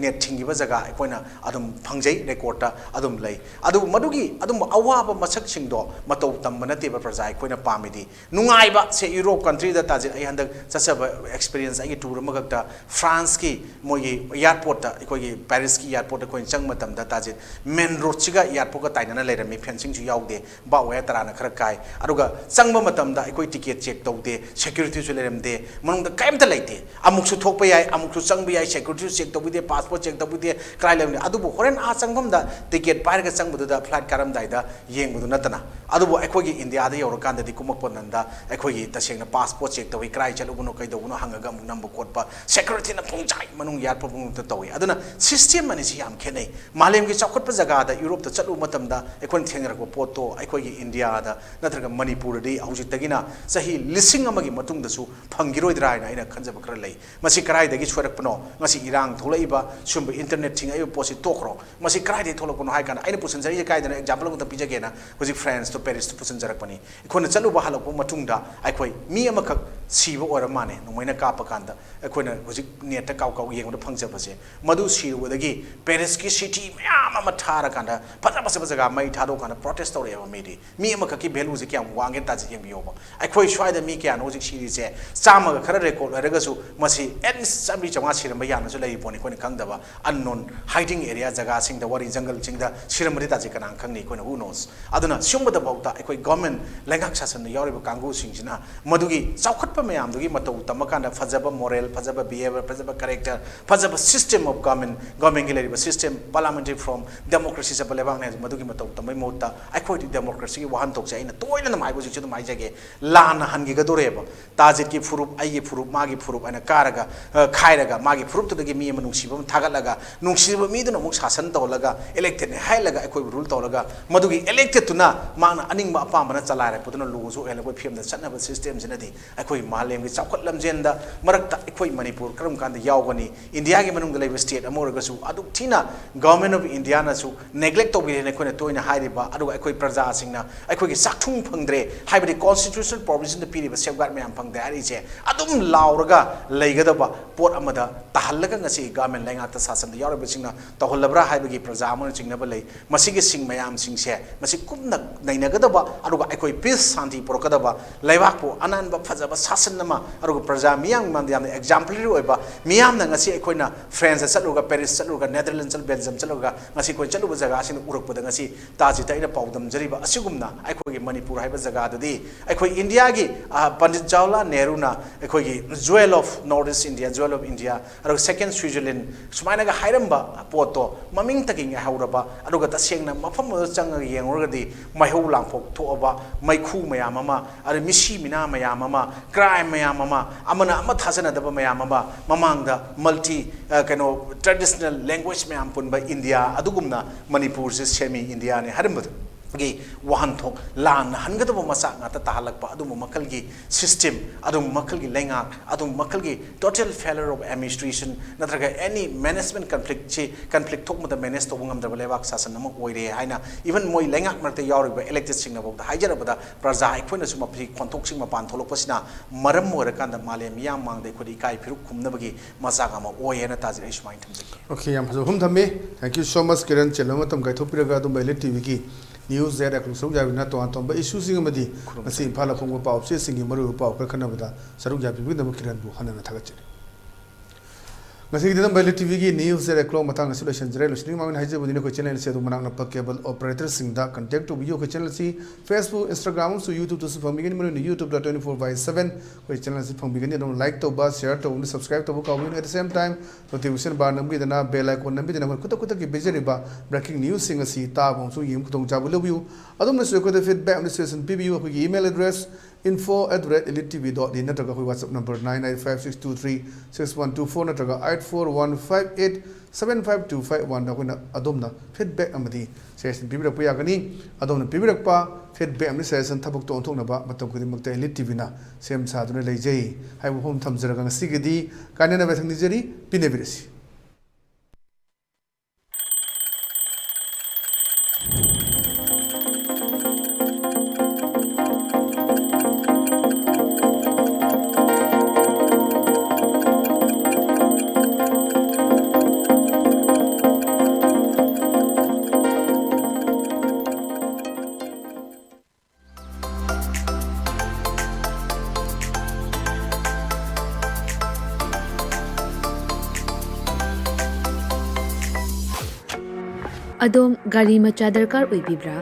net थिंगिबा जगा अखोइना अदुम फंगजै रेकॉर्ड ता अदुम लै अदु मदुगी अदुम अवाबा मसक सिंगदो मतौ तंब नते बा प्रजा अखोइना पामिदि नुंगाइबा से यूरोप कंट्री दा ताजे आई हंदक चचब एक्सपीरियंस आई टूर मगता फ्रांस की मोगी एयरपोर्ट ता अखोगी पेरिस की एयरपोर्ट अखोइन चंग मतम दा ताजे मेन रोड सिगा एयरपोर्ट का ताइना लेरमी फेंसिंग सु याउदे बावे तराना खर काय अरुगा चंगबा मतमदा अखोइ टिकेट चेक तौदे सिक्योरिटी सु लेरमदे मनुंगदा कायमता लेते अमुकसु थोकपा याय अमुकसु चंगबा याय सिक्योरिटी चेक तौबुदे पासपोर्ट चेक तौबुदे क्राइ लेमने अदुबु होरेन आ चंगबमदा टिकेट पाइरगा चंगबदुदा फ्लाइट कारमदाइदा येंगबदु नतना अदुबो अखोगी इंडिया दा योरकांददि कुमकपनंदा अखोगी तसेंगना पासपोर्ट चेक तवि क्राइ चलुबनो कैदबनो हंगागा नंबर कोडपा सिक्योरिटी ना पुंगचाइ मनुंग यारपा पुंग तवि अदुना सिस्टम माने सि याम खेनै मालेमगी चौखटपा जगह यूरोप चलू अखोन थेंगरक पोतो अखोगी इंडिया नत्रगा मणिपुर हौजितगिना चाही लिसिंग अमगी मतुंगदसु फंगिरोइद्रा हाइना आइना खंजब खरा लई मसी कराइदगी सोरकपनो मसी इरांग थोलइबा सुंब इंटरनेट थिंग पोसी तोखरो मसी कराइदे थोलकपनो हाइ काना आइना पुसनजरी काइदना एग्जांपल गुता पिजगेना होजि फ्रांस तो पेरिस तो पुसनजरकपनी इखोन चलुबा हलकपो मतुंगदा अखोई मी अमखक सीबो ओर माने नोमैना कापा कांदा अखोइना होजि नेट काउ काउ येंगदा फंगजबसे मधु सीरुदगी पेरिस की सिटी मयाम अमा थारा कांदा फजा फजा जगह मई थादो कांदा प्रोटेस्ट तौरेबा मीदी मी अमखकी भेलू जे क्याम वांगे ताजि येंबियोबा अखोई स्वाइदा मी क्यान होजि सीरीजे चामगा खरा रेकॉर्ड लरगसु मसी एटलीस्ट चामरी चंगा सिरम यानसु लई पोनी कोनी खंगदबा अननोन हाइडिंग एरिया जगह सिंग द वरी जंगल सिंग द सिरमरि ताजि कना खंगनी कोनी हु नोस अदुना सुंबदा बौता अखोई गवर्नमेंट लेंगाक शासन यावरिबा कांगु सिंगजिना मदुगी चौखटपा मयाम दुगी मतौ तमकांदा फजबा मोरल फजबा बिहेवियर फजबा कैरेक्टर फजबा सिस्टम ऑफ गवर्नमेंट गी लेरिबा सिस्टम पार्लियामेंट्री फ्रॉम डेमोक्रेसी सब लेबांग ने मदुगी मतौ तमै मोता अखोई डेमोक्रेसी की वाहन तोक जाइना तोइना माइबो जिचु दम आइजगे लान हनगी गदोरेबा ताजित की फुरुप आई फुरुप मागी फुरुप अना कारगा खाइरगा मागी फुरुप तुदगी मी म नुंसिबम थागलगा नुंसिबा मीदुना मुक शासन तौलगा इलेक्टेड ने हाइलगा अखोई रूल तौलगा मदुगी इलेक्टेड तुना माना अनिंगबा अपामना चलारे पुदुना लुगुसु एलबो फियमदा चनबा सिस्टम जिनदी अखोई मालेमगी चावखट लमजेंदा मरकता अखोई मणिपुर करम कांदा यावगनी इंडिया की मनुंग लेबा स्टेट अमोरगसु अदु थिना गवर्नमेंट ऑफ इंडिया नासु नेग्लेक्ट तौबिने अखोइना तोइना हाइरिबा अदु अखोई प्रजा सिंगना अखोई साखथुंग फंगद्रे हाइबदि कॉन्स्टिट्यूशनल प्रोविजन द पीरिबा सेफगार्ड मयाम फंगदे हारिजे अदुम लाउरगा लेगदबा पोट अमदा ताहल्लगा ngasi गवर्नमेंट लेंगाता शासन द यावरबा सिंगना तहल्लबरा हाइबगी प्रजा अमन सिंगनबा लई मसिगे सिंग मयाम सिंगसे मसि कुमना नैनगदबा अदुगा अखोई पीस शांति पुरकदबा लेबाकपो अनानबा फजबा शासन नमा अदुगा प्रजा मियाम मामदियाम एग्जांपलरी ओइबा मियाम ना ngasi अखोइना फ्रांस चलुगा पेरिस चलुगा नेदरलैंड चल बेल्जियम चलुगा ngasi कोइ चलुबा जगह सिन उरकपदा ngasi ताजिता इना पाउदम जरिबा असिगुमना अखोइगी मणिपुर हाइबा जगह ददि अखोइ इंडिया गी पंडित जवाहरलाल नेहरू ना अखोइगी jewel of North East India jewel of India अदुगा सेकंड स्विट्जरलैंड सुमाइनागा हाइरंबा पोतो ममिंग तकिंग हाउरबा अदुगा तसेंगना मफम चंगा येंगरगदि माइहौ लांफोक थोअबा मैखु मयाम अमा अरे मिसी मिना मयाम अमा क्राइम मयाम अमा अमना अमा थाजनदबा मयाम अमा ममांगदा मल्टी कनो ट्रेडिशनल लैंग्वेज मयाम पुनबा इंडिया अदुगुमना मणिपुर से सेमी इंडिया ने हरमबद गी वाहनथोक लान हनगदबो मसा ngata tahalakpa adum makal gi system adum makal gi lenga adum makal gi total failure of administration natraga any management conflict thok mata manage to ngam dra lebak sasan nam oire haina even moi lenga marta yawriba elected sing na bokda haijarabada praja ikhoina suma pri kontok sing ma pan tholokpasina maram mora kanda malem yam mangde khodi kai phiru khumnabagi masa ga ma oyena tajira ismain thamjake Okay, yam hazo hum thamme. Thank you so much Kiran chelama tam kai thopiraga dum ELITETV ki news there akung sung jabi na to antom ba issue sing amadi asi imphala phongwa paw se singi maru paw ka khana bada saruk jabi bi dam Kiran bu hanana thagachre ngasi dam ELITETV ki news there aklo matang solution jere listening mamin haije budine ko channel se du manang na cable operator sing da contact to video ko channel si Facebook Instagram so YouTube to phang bigin manu youtube.24/7 ko channel si phang bigin dum like to ba share to subscribe to ka at the same time notification bar nam gi dana bell icon nam bi dana kuta ki bejeri ba breaking news sing si ta bong so yim kutong jabu lobu adum na so ko the feedback on the session pbu ko email address info@elitetv.in natraga ko WhatsApp number 9956236124 natraga 8415875251 na ko na adom na feedback amadi session bibirak pa yagani adom na bibirak pa feedback amni session thabuk to onthok na ba matam ko dimak ta ELITETV na sem sa duna leijai hai bo hom thamjaraga sigidi kanena ba thangni jari pinebirasi अदोम गाड़ी मचा दरकार ओइबिब्रा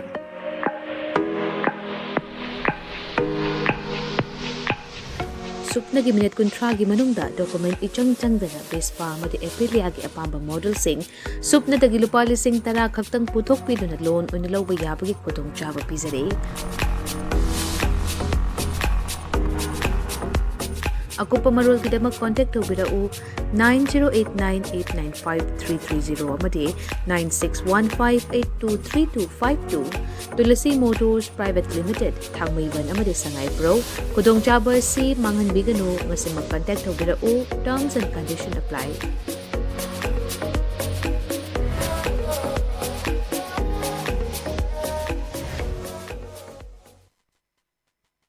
supnagi minute kuntragi manungda document ichang changdana Vespa amadi Aprilia gi apamba model sing supna dagi lupa lising tara khaktang puthok piduna loan unilawba yabagi khudong chaba pizare. Akupa marul kidamak contact tawbirau 9089895330 amadi 9615823252 Tulasi Motors Private Limited Thangmaiban amadi Sangai Pro Kudong Chaba si Mangan Bigano ngasi mag-contact tawbirau terms and condition apply.